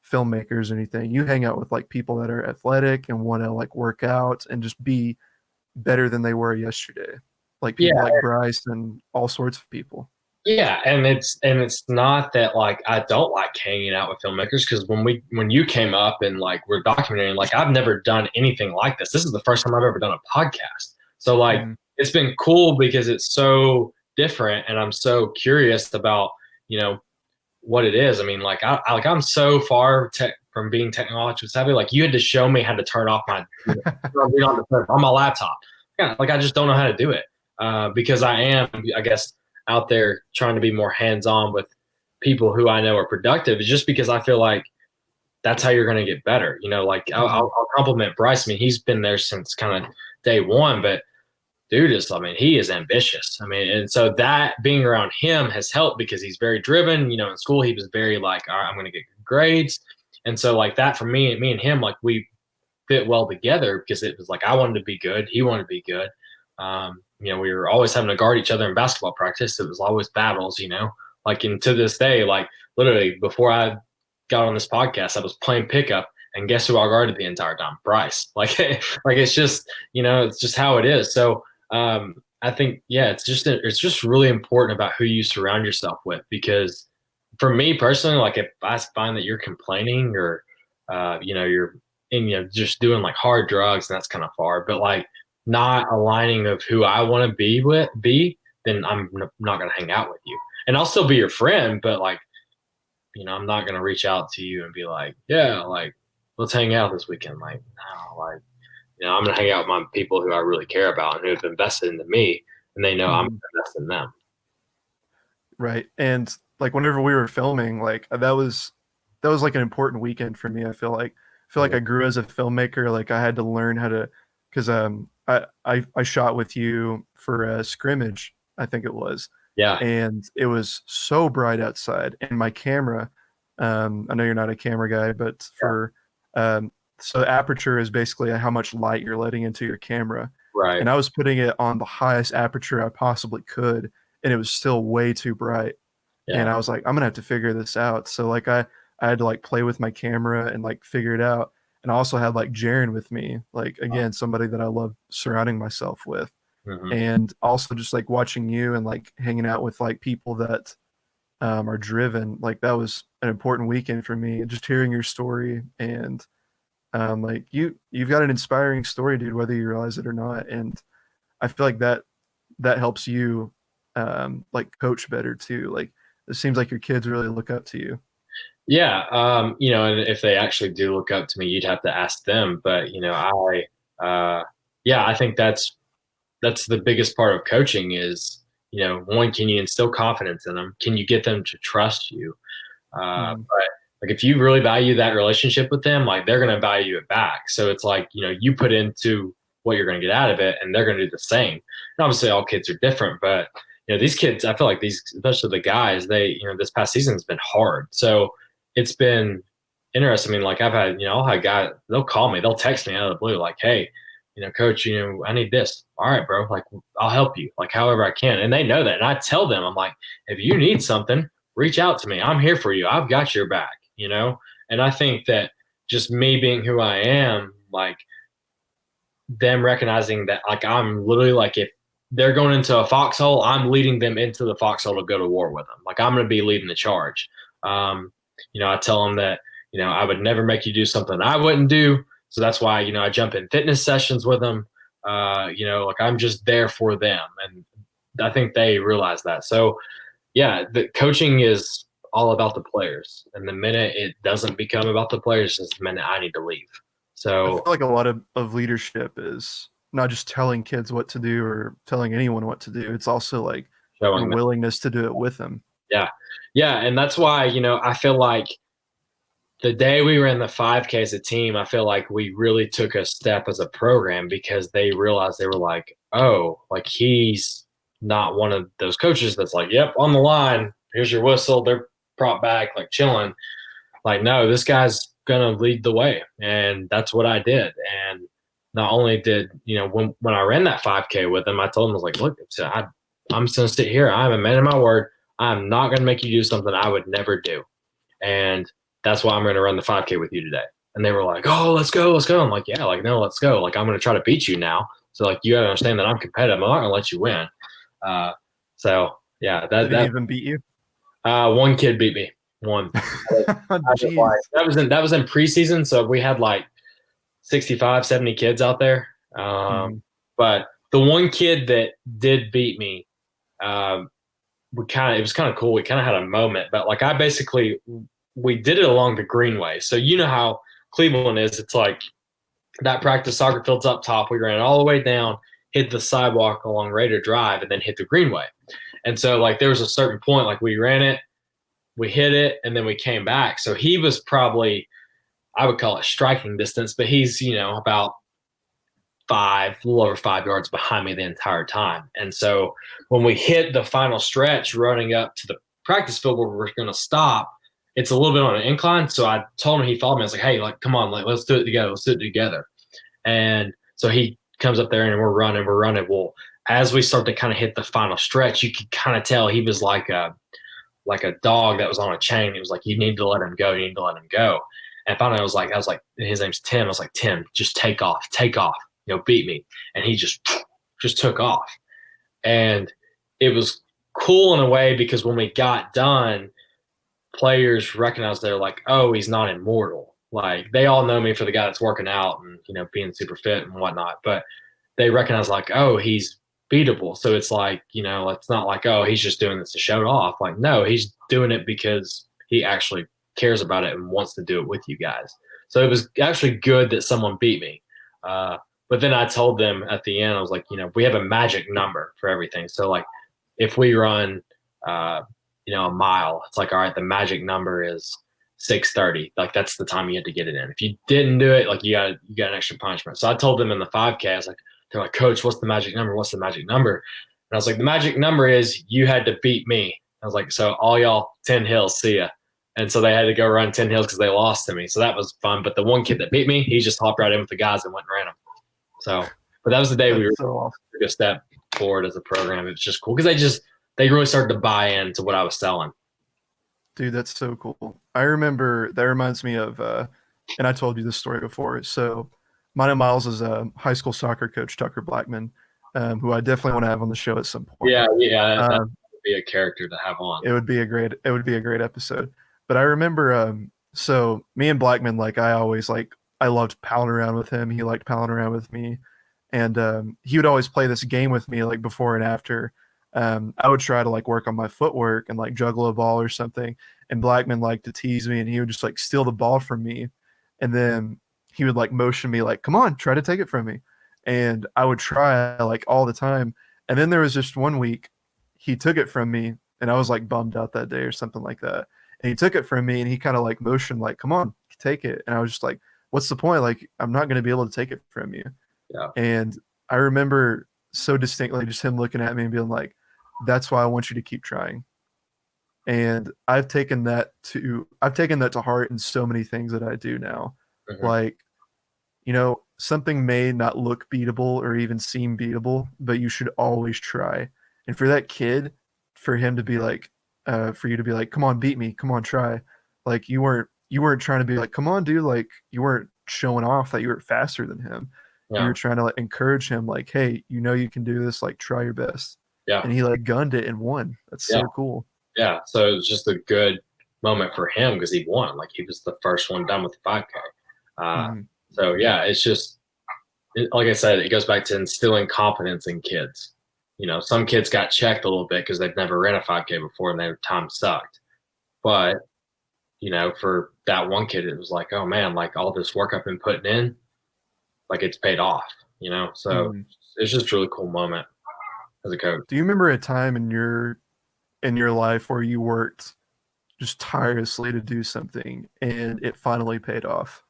filmmakers or anything. You hang out with like people that are athletic and want to like work out and just be better than they were yesterday. Like people Yeah, like Bryce and all sorts of people. yeah, and it's not that like I don't like hanging out with filmmakers because when you came up and like we're documenting, like I've never done anything like this. This is the first time I've ever done a podcast. So like Mhm. it's been cool because it's so different and I'm so curious about, what it is. I mean, like I'm so far from being technologically savvy. Like you had to show me how to turn off on my laptop. Yeah, like I just don't know how to do it because I am, I guess, out there trying to be more hands on with people who I know are productive. Just because I feel like that's how you're going to get better. Like Mhm. I'll compliment Bryce. I mean, he's been there since kind of day one, but dude is, I mean, he is ambitious. I mean, and so that being around him has helped because he's very driven. In school, he was very like, all right, I'm going to get good grades. And so, like, that for me and him, like, we fit well together because it was like I wanted to be good, he wanted to be good. We were always having to guard each other in basketball practice. It was always battles, like, and to this day, like, literally before I got on this podcast, I was playing pickup. And guess who I guarded the entire time? Bryce. Like, it's just, it's just how it is. So, I think, yeah, it's just really important about who you surround yourself with because for me personally, like if I find that you're complaining or you're just doing like hard drugs and that's kind of far, but like not aligning of who I want to be, then I'm not going to hang out with you. And I'll still be your friend, but like, I'm not going to reach out to you and be like, yeah, like let's hang out this weekend. Like, no, like, I'm going to hang out with my people who I really care about and who have invested into me, and they know I'm Mhm. invested in them. Right. And like whenever we were filming, like that was like an important weekend for me. I feel like I grew as a filmmaker. Like I had to learn how to, because I shot with you for a scrimmage, I think it was, Yeah, and it was so bright outside, and my camera, I know you're not a camera guy, but yeah, for so aperture is basically how much light you're letting into your camera, Right. And I was putting it on the highest aperture I possibly could, and it was still way too bright. And Yeah. I was like, I'm gonna have to figure this out. So like I had to like play with my camera and like figure it out. And I also had like Jaren with me, like again, somebody that I love surrounding myself with. Mm-hmm. And also just like watching you and like hanging out with like people that are driven. Like that was an important weekend for me. Just hearing your story and like you've got an inspiring story, dude, whether you realize it or not. And I feel like that helps you like coach better too. Like it seems like your kids really look up to you. Yeah. And if they actually do look up to me, you'd have to ask them. But, yeah, I think that's the biggest part of coaching is, one, can you instill confidence in them? Can you get them to trust you? Mm. But like if you really value that relationship with them, like they're going to value it back. So it's like, you put into what you're going to get out of it and they're going to do the same. And obviously all kids are different, but these kids, I feel like these, especially the guys, this past season has been hard. So it's been interesting. I mean, like I'll have guys, they'll call me, they'll text me out of the blue, like, hey, coach, I need this. All right, bro. Like, I'll help you, like, however I can. And they know that. And I tell them, I'm like, if you need something, reach out to me. I'm here for you. I've got your back. And I think that just me being who I am, like, them recognizing that, like, I'm literally like, if they're going into a foxhole, I'm leading them into the foxhole to go to war with them. Like, I'm going to be leading the charge. I tell them that, I would never make you do something I wouldn't do. So that's why, I jump in fitness sessions with them. Like I'm just there for them. And I think they realize that. So yeah, the coaching is all about the players. And the minute it doesn't become about the players is the minute I need to leave. I feel So like a lot of leadership is not just telling kids what to do or telling anyone what to do. It's also like your showing them. willingness to do it with them. Yeah. Yeah. And that's why, I feel like the day we ran the 5K as a team, I feel like we really took a step as a program because they realized they were like, oh, like he's not one of those coaches that's like, yep, on the line, here's your whistle, they're propped back, like chilling. Like, no, this guy's gonna lead the way. And that's what I did. And not only did, when I ran that 5K with him, I told him, I was like, look, I'm just gonna sit here. I'm a man of my word. I'm not gonna make you do something I would never do. And that's why I'm going to run the 5K with you today. And they were like, oh, let's go, let's go. I'm like, yeah, like, no, let's go. Like, I'm going to try to beat you now. So, like, you got to understand that I'm competitive. I'm not going to let you win. Uh, so, yeah, Did he even beat you? one kid beat me. One. Jeez. That was in preseason. So we had like 65, 70 kids out there. But the one kid that did beat me, it was kind of cool. We kind of had a moment, but like we did it along the greenway. So you know how Cleveland is. It's like that practice soccer field's up top. We ran it all the way down, hit the sidewalk along Raider Drive, and then hit the greenway. And so like there was a certain point, like we ran it, we hit it, and then we came back. So he was probably, I would call it striking distance, but he's, about a little over 5 yards behind me the entire time. And so when we hit the final stretch running up to the practice field where we're going to stop, it's a little bit on an incline. So I told him, he followed me. I was like, hey, like, come on, like, let's do it together. Let's do it together. And so he comes up there and we're running. Well, as we start to kind of hit the final stretch, you could kind of tell he was like a dog that was on a chain. He was like, you need to let him go. You need to let him go. And finally I was like, his name's Tim. I was like, Tim, just take off, beat me. And he just took off. And it was cool in a way because when we got done, players recognized they're like, oh, he's not immortal. Like they all know me for the guy that's working out and, being super fit and whatnot, but they recognize like, oh, he's beatable. So it's like, it's not like, oh, he's just doing this to show it off. Like, no, he's doing it because he actually cares about it and wants to do it with you guys. So it was actually good that someone beat me. But then I told them at the end, I was like, we have a magic number for everything. So like if we run, a mile, it's like, all right, the magic number is 6:30. Like that's the time you had to get it in. If you didn't do it, like you got an extra punishment. So I told them in the 5K, I was like, they're like, coach, what's the magic number? What's the magic number? And I was like, the magic number is you had to beat me. I was like, so all y'all 10 hills, see ya. And so they had to go run 10 hills because they lost to me. So that was fun. But the one kid that beat me, he just hopped right in with the guys and went and ran them. So, But that was the day we That's so awesome. took a step forward as a program. It was just cool because they really started to buy into what I was selling. Dude, that's so cool. I remember that reminds me of, and I told you this story before. So, mine and Miles is a high school soccer coach, Tucker Blackman, who I definitely want to have on the show at some point. Yeah, that Um, would be a character to have on. it would be a great episode. But I remember, so me and Blackman, like I always like, I loved palling around with him. He liked palling around with me, and he would always play this game with me, like before and after. I would try to like work on my footwork and like juggle a ball or something, and Blackman liked to tease me, and he would just like steal the ball from me, and then he would like motion me like, "Come on, try to take it from me," and I would try like all the time. And then there was just one week he took it from me, and I was like bummed out that day or something like that. And he took it from me, and he kind of like motioned like, "Come on, take it," and I was just like, "What's the point? Like, I'm not going to be able to take it from you." Yeah. And I remember so distinctly just him looking at me and being like, "That's why I want you to keep trying." And I've taken that to heart in so many things that I do now. Mhm. Like, something may not look beatable or even seem beatable, but you should always try. And for that kid, for him to be like, for you to be like, "Come on, beat me, come on, try." Like you weren't trying to be like, "Come on, dude," like you weren't showing off that you were faster than him. You Yeah. were trying to like encourage him, like, "Hey, you can do this, like try your best." Yeah. And he like gunned it and won. That's Yeah. so cool. Yeah. So it was just a good moment for him because he won. Like he was the first one done with the 5K. Mhm. So yeah, it's just like I said, it goes back to instilling confidence in kids. Some kids got checked a little bit because they've never ran a 5K before and their time sucked. But for that one kid, it was like, oh man, like all this work I've been putting in, like it's paid off. So Mhm. it's just a really cool moment as a coach. Do you remember a time in your life where you worked just tirelessly to do something and it finally paid off?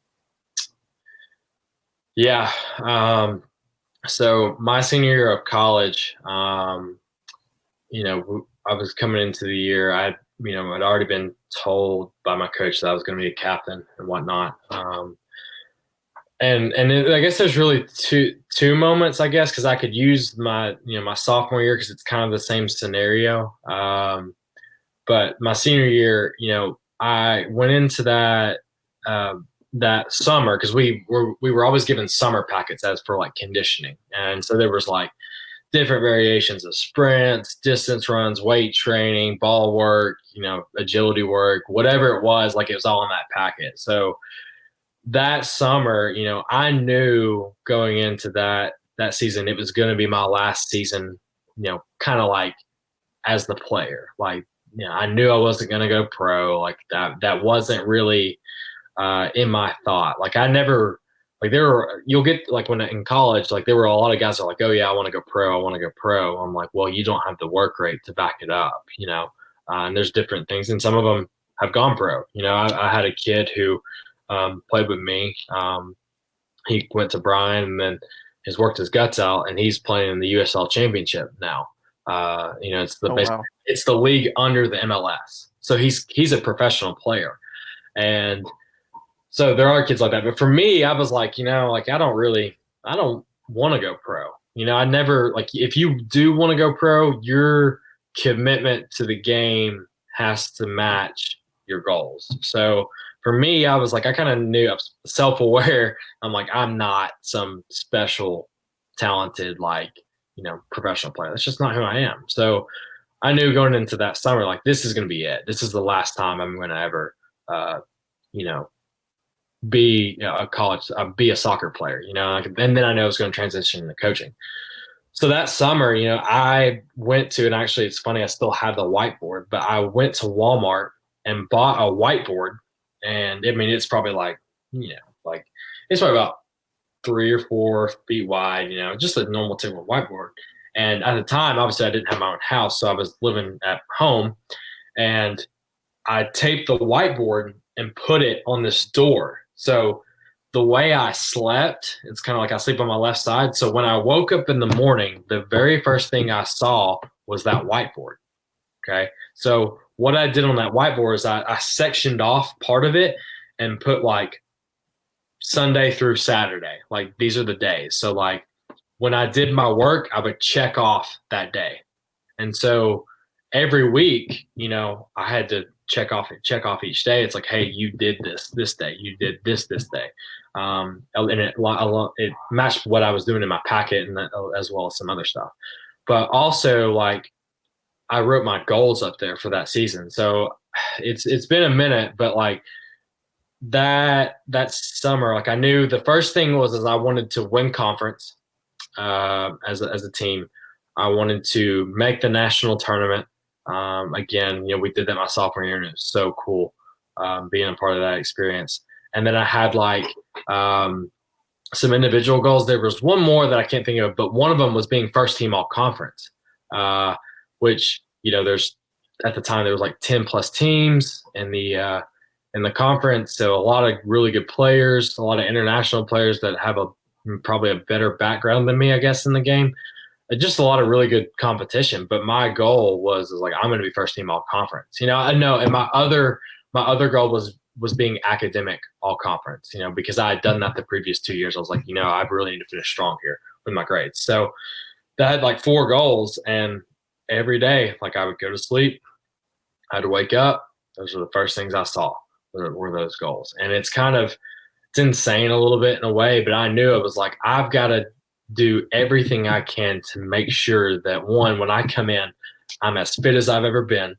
Yeah. So my senior year of college, I was coming into the year. I'd already been told by my coach that I was going to be a captain and whatnot. I guess there's really two moments, I guess, because I could use my sophomore year because it's kind of the same scenario. But my senior year, I went into that summer because we were always given summer packets as for like conditioning, and so there was like different variations of sprints, distance runs, weight training, ball work, agility work, whatever it was, like it was all in that packet. So that summer, I knew going into that season, it was going to be my last season, kind of like as the player. Like, I knew I wasn't going to go pro. Like that wasn't really in my thought. Like I never, like you'll get like when in college, like there were a lot of guys that are like, oh yeah, I want to go pro. I want to go pro. I'm like, well, you don't have the work rate to back it up, and there's different things. And some of them have gone pro. I had a kid who played with me. He went to Bryan and then has worked his guts out and he's playing in the USL championship now. Oh wow. It's the league under the MLS. So he's a professional player. And so there are kids like that. But for me, I was like, like I don't want to go pro. I never like if you do want to go pro, your commitment to the game has to match your goals. So for me, I was like, I kind of knew I was self-aware. I'm like, I'm not some special, talented, like, professional player. That's just not who I am. So I knew going into that summer, like, this is going to be it. This is the last time I'm going to ever, you know, be be a soccer player, and then I know I was going to transition into coaching. So that summer, I went to, and actually it's funny, I still have the whiteboard, but I went to Walmart and bought a whiteboard. And I mean, it's probably like, like it's probably about 3 or 4 feet wide, just a normal typical whiteboard. And at the time, obviously I didn't have my own house. So I was living at home and I taped the whiteboard and put it on this door. So the way I slept, it's kind of like I sleep on my left side. So when I woke up in the morning, the very first thing I saw was that whiteboard. Okay. So what I did on that whiteboard is I sectioned off part of it and put like Sunday through Saturday. Like these are the days. So like when I did my work, I would check off that day. And so every week, I had to check off each day. It's like, hey, you did this day, you did this day. And it matched what I was doing in my packet, and as well as some other stuff. But also, like, I wrote my goals up there for that season. So it's been a minute, but like that summer, like I knew the first thing was I wanted to win conference as a team. I wanted to make the national tournament. Again, we did that my sophomore year, and it was so cool being a part of that experience. And then I had like some individual goals. There was one more that I can't think of, but one of them was being first team all conference, which, there's at the time there was like 10 plus teams in the conference. So a lot of really good players, a lot of international players that have probably a better background than me, I guess, in the game. Just a lot of really good competition. But my goal was like, I'm going to be first team all conference. I know, and my other goal was being academic all conference, because I had done that the previous 2 years. I was like, I really need to finish strong here with my grades. So that had like 4 goals, and every day, like I would go to sleep, I had to wake up. Those were the first things I saw were those goals. And it's insane a little bit in a way, but I knew it was like, I've got to do everything I can to make sure that, one, when I come in, I'm as fit as I've ever been,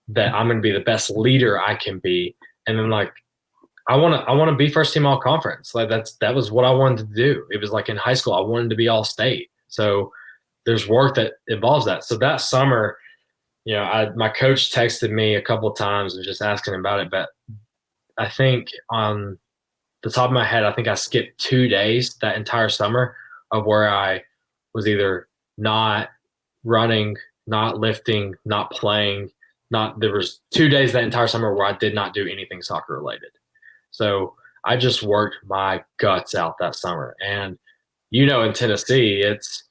that I'm going to be the best leader I can be. And then like, I want to be first team all conference. Like that was what I wanted to do. It was like in high school, I wanted to be all state. So there's work that involves that. So that summer, my coach texted me a couple of times and just asking about it. But I think on the top of my head, I think I skipped 2 days that entire summer of where I was either not running, not lifting, not playing. There was 2 days that entire summer where I did not do anything soccer related. So I just worked my guts out that summer. And, in Tennessee, it's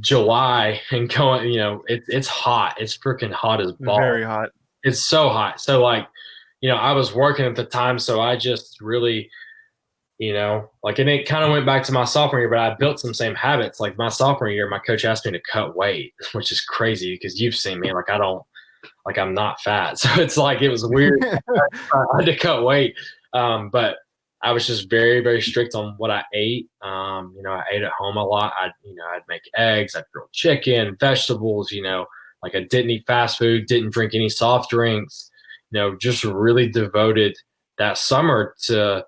July and going, it's hot. It's freaking hot as balls. Very hot. It's so hot. So like, I was working at the time. So I just really, like, and it kind of went back to my sophomore year, but I built some same habits. Like my sophomore year, my coach asked me to cut weight, which is crazy because you've seen me. Like I'm not fat. So it's like, it was weird. I had to cut weight. But I was just very, very strict on what I ate. I ate at home a lot. I'd make eggs, I'd grill chicken, vegetables, like I didn't eat fast food, didn't drink any soft drinks, just really devoted that summer to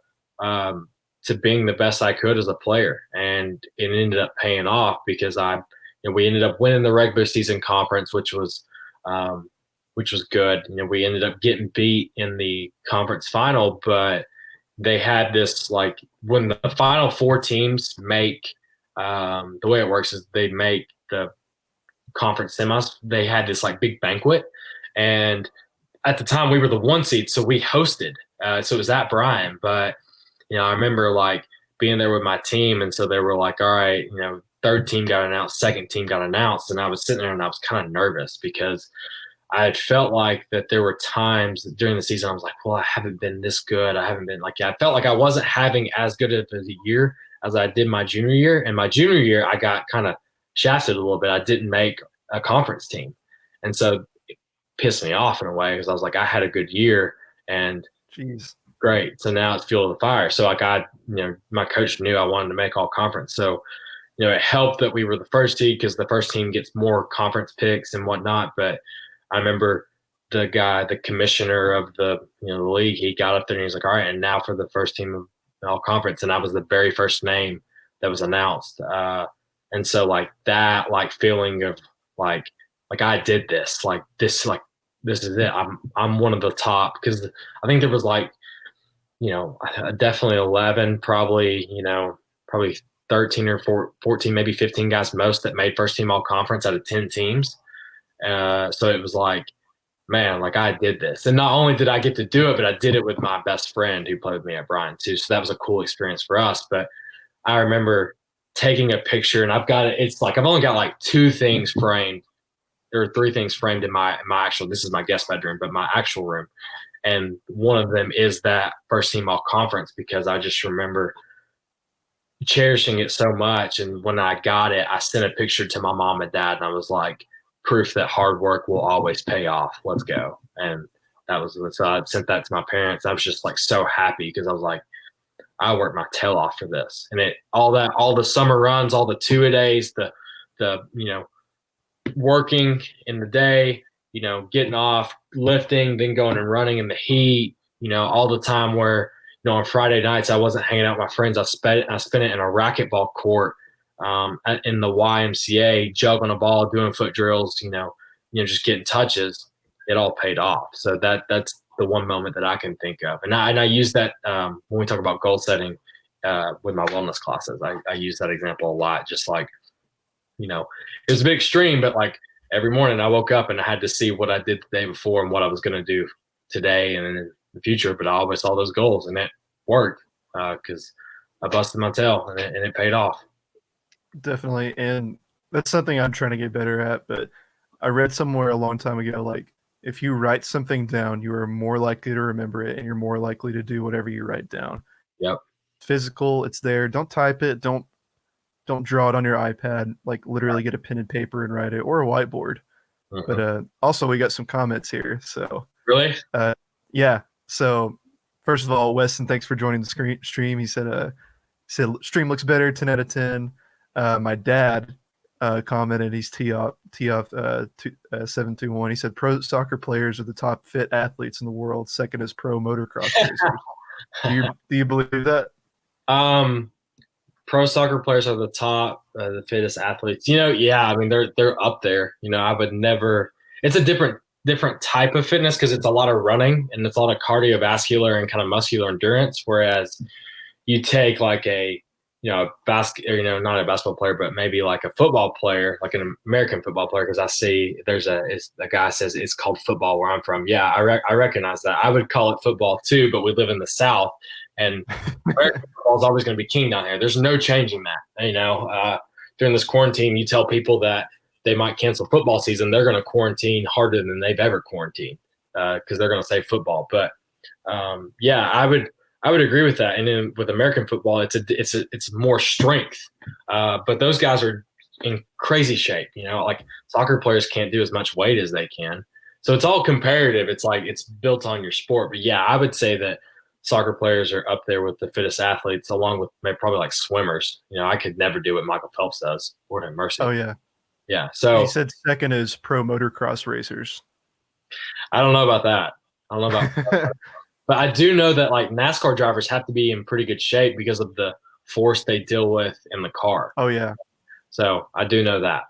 being the best I could as a player. And it ended up paying off because we ended up winning the regular season conference, which was good. We ended up getting beat in the conference final, but they had this, like, when the final 4 teams make the way it works is they make the conference semis. They had this like big banquet, and at the time we were the 1 seed, so we hosted. So it was at Bryan, but I remember like being there with my team, and so they were like, all right, 3rd team got announced, 2nd team got announced, and I was sitting there and I was kind of nervous because I had felt like that there were times during the season I was like, well, I haven't been this good. I haven't been like, I felt like I wasn't having as good of a year as I did my junior year. And my junior year, I got kind of shafted a little bit. I didn't make a conference team. And so it pissed me off in a way because I was like, I had a good year and Jeez. Great. So now it's fuel to the fire. So like my coach knew I wanted to make all conference. So, it helped that we were the 1st seed because the 1st team gets more conference picks and whatnot. But I remember the commissioner of the league, he got up there and he's like, all right, and now for the 1st team of all conference. And I was the very first name that was announced. And so like that, like feeling of like I did this, like this is it. I'm one of the top, because I think there was like, definitely 11, probably 13 or 14, maybe 15 guys most that made 1st team all conference out of 10 teams. So it was like, man, like I did this. And not only did I get to do it, but I did it with my best friend who played with me at Bryan too. So that was a cool experience for us. But I remember taking a picture, and I've got it. It's like, I've only got like 2 things framed, or 3 things framed in my actual, this is my guest bedroom, but my actual room. And one of them is that 1st team all conference, because I just remember, cherishing it so much. And when I got it, I sent a picture to my mom and dad, and I was like, proof that hard work will always pay off. Let's go. And that was, so I sent that to my parents. I was just like so happy because I was like, I worked my tail off for this. And all the summer runs, all the 2-a-days, working in the day, getting off, lifting, then going and running in the heat, all the time where, on Friday nights, I wasn't hanging out with my friends. I spent it in a racquetball court in the YMCA, juggling a ball, doing foot drills, just getting touches. It all paid off. So that's the one moment that I can think of. And I use that when we talk about goal setting with my wellness classes. I use that example a lot, just like, it was a bit extreme, but like every morning I woke up and I had to see what I did the day before and what I was going to do today and in the future. But I always saw those goals, and it worked because I busted my tail and it paid off. Definitely. And that's something I'm trying to get better at. But I read somewhere a long time ago, like, if you write something down, you are more likely to remember it, and you're more likely to do whatever you write down. Yep. Physical, it's there. Don't type it. Don't draw it on your iPad. Like, literally get a pen and paper and write it, or a whiteboard. But also, we got some comments here. So really, yeah. So first of all, Weston, thanks for joining the stream. He said stream looks better, 10 out of 10. My dad commented, he's T-off 721. He said pro soccer players are the top fit athletes in the world. Second is pro motocross racers. Do you believe that? Pro soccer players are the top, the fittest athletes. Yeah, I mean they're up there. I would never. It's a different type of fitness because it's a lot of running and it's a lot of cardiovascular and kind of muscular endurance. Whereas you take like a not a basketball player, but maybe like a football player, like an American football player, because I see the guy says it's called football where I'm from. Yeah, I recognize that. I would call it football too, but we live in the South, and American football is always going to be king down here. There's no changing that. During this quarantine, you tell people that they might cancel football season, they're going to quarantine harder than they've ever quarantined because they're going to say football. But yeah, I would agree with that. And then with American football, it's more strength. But those guys are in crazy shape. Like soccer players can't do as much weight as they can. So it's all comparative. It's like it's built on your sport. But yeah, I would say that soccer players are up there with the fittest athletes, along with probably like swimmers. I could never do what Michael Phelps does. Lord have mercy. Oh yeah. Yeah. So he said second is pro motocross racers. I don't know about that. I don't know about but I do know that like NASCAR drivers have to be in pretty good shape because of the force they deal with in the car. Oh yeah. So I do know that.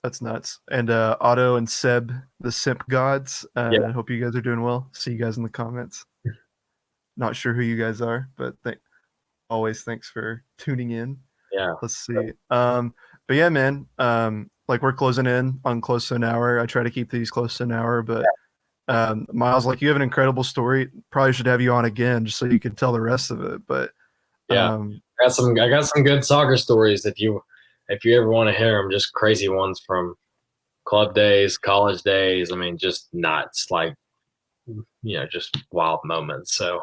That's nuts. And Otto and Seb, the simp gods. I hope you guys are doing well. See you guys in the comments. Not sure who you guys are, but always thanks for tuning in. Yeah. Let's see. But yeah, man, like we're closing in on close to an hour. I try to keep these close to an hour, but Miles, like you have an incredible story. Probably should have you on again just so you can tell the rest of it. But yeah, I got some good soccer stories if you ever want to hear them, just crazy ones from club days, college days. I mean, just nuts, like just wild moments. So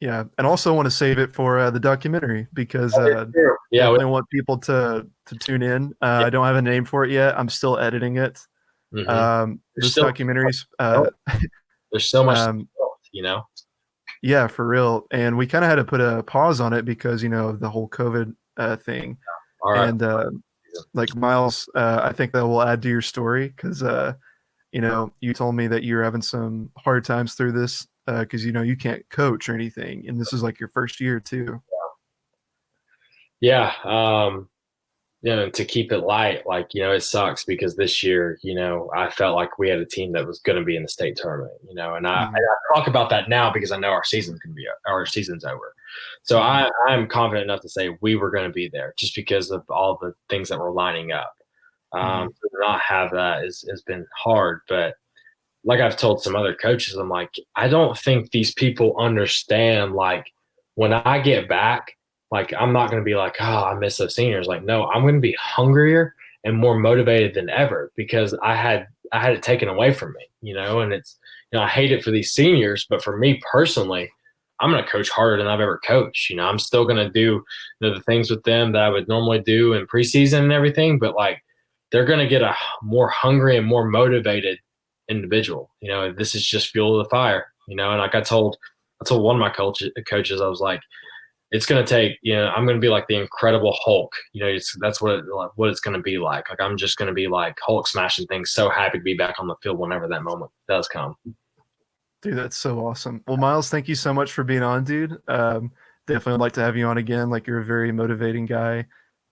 yeah, and also want to save it for the documentary because I want people to tune in. I don't have a name for it yet. I'm still editing it. Mm-hmm. This documentary's there's so much, Yeah, for real. And we kind of had to put a pause on it because of the whole COVID thing. All right. And like Miles, I think that will add to your story because you told me that you're having some hard times through this because you can't coach or anything, and this is like your first year too. Yeah. To keep it light, like, it sucks because this year, I felt like we had a team that was going to be in the state tournament, and I talk about that now because I know our season's over. So I'm confident enough to say we were going to be there just because of all the things that were lining up. To not have that has been hard, but like I've told some other coaches, I'm like, I don't think these people understand, like, when I get back, like, I'm not going to be like, oh, I miss those seniors. Like, no, I'm going to be hungrier and more motivated than ever because I had it taken away from me, and it's, I hate it for these seniors, but for me personally, I'm going to coach harder than I've ever coached. I'm still going to do the things with them that I would normally do in preseason and everything, but like they're going to get a more hungry and more motivated individual. This is just fuel of the fire. And like I told one of my coaches, I was like, it's going to take, I'm going to be like the Incredible Hulk. That's what it's going to be like. Like I'm just going to be like Hulk smashing things. So happy to be back on the field whenever that moment does come. Dude, that's so awesome. Well, Miles, thank you so much for being on, dude. Definitely would like to have you on again. Like you're a very motivating guy,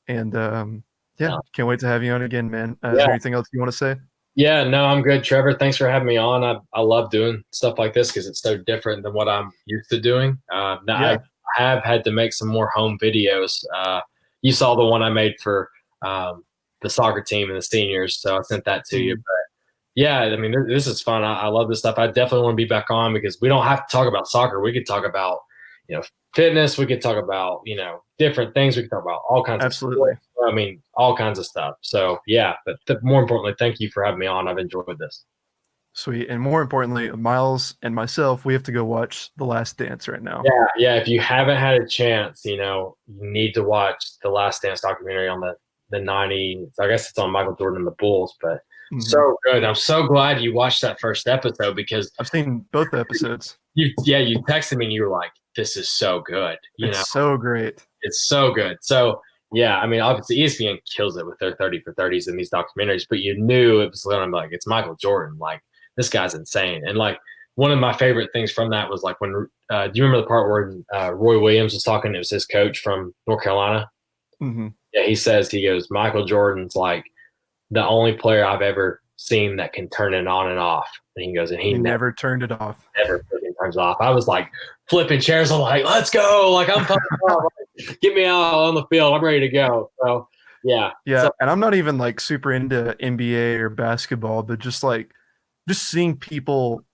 and can't wait to have you on again, man. Is there anything else you want to say? Yeah, no, I'm good, Trevor. Thanks for having me on. I love doing stuff like this because it's so different than what I'm used to doing. I have had to make some more home videos. You saw the one I made for the soccer team and the seniors, so I sent that to you. But yeah, I mean, this is fun. I love this stuff. I definitely want to be back on because we don't have to talk about soccer. We could talk about, fitness. We could talk about, different things. We could talk about all kinds of stuff. I mean, all kinds of stuff. So yeah, but more importantly, thank you for having me on. I've enjoyed this. Sweet. And more importantly, Miles and myself, we have to go watch The Last Dance right now. Yeah. If you haven't had a chance, you need to watch The Last Dance documentary on the 90s. I guess it's on Michael Jordan and the Bulls, but so good. I'm so glad you watched that first episode because I've seen both episodes. You texted me and you were like, this is so good. It's so great. It's so good. So yeah, I mean, obviously ESPN kills it with their 30 for 30s in these documentaries, but you knew it was going to be like, it's Michael Jordan. Like, this guy's insane. And like, one of my favorite things from that was like when, do you remember the part where Roy Williams was talking? It was his coach from North Carolina. Mm-hmm. Yeah, he goes, Michael Jordan's like the only player I've ever seen that can turn it on and off. And he goes, and he never turned it off. Never freaking turns off. I was like flipping chairs. I'm like, let's go. Like, I'm pumped up. Like, get me out on the field. I'm ready to go. So yeah. Yeah. And I'm not even like super into NBA or basketball, but just seeing people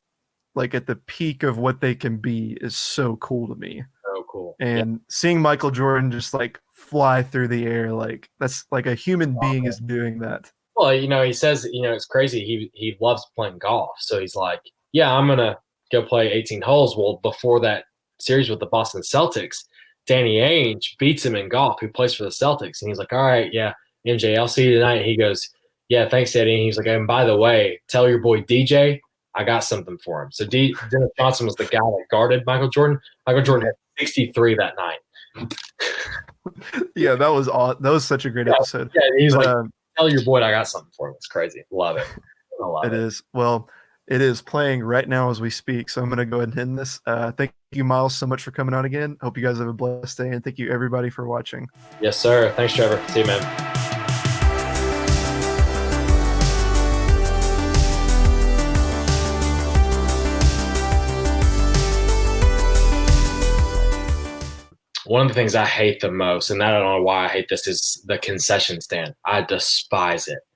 like at the peak of what they can be is so cool to me. So cool. And seeing Michael Jordan just like fly through the air, like that's like a human being is doing that. Well, he says, it's crazy. He loves playing golf. So he's like, yeah, I'm going to go play 18 holes. Well, before that series with the Boston Celtics, Danny Ainge beats him in golf, who plays for the Celtics. And he's like, all right, yeah, MJ, I'll see you tonight. And he goes, yeah, thanks, Eddie. And he's like, and by the way, tell your boy DJ I got something for him. So Dennis Johnson was the guy that guarded Michael Jordan. Michael Jordan had 63 that night. Yeah, that was such a great episode. Yeah, he's like, tell your boy I got something for him. It's crazy. Love it. I love it. It is. Well, it is playing right now as we speak. So I'm going to go ahead and end this. Thank you, Miles, so much for coming on again. Hope you guys have a blessed day. And thank you, everybody, for watching. Yes, sir. Thanks, Trevor. See you, man. One of the things I hate the most, and I don't know why I hate this, is the concession stand. I despise it.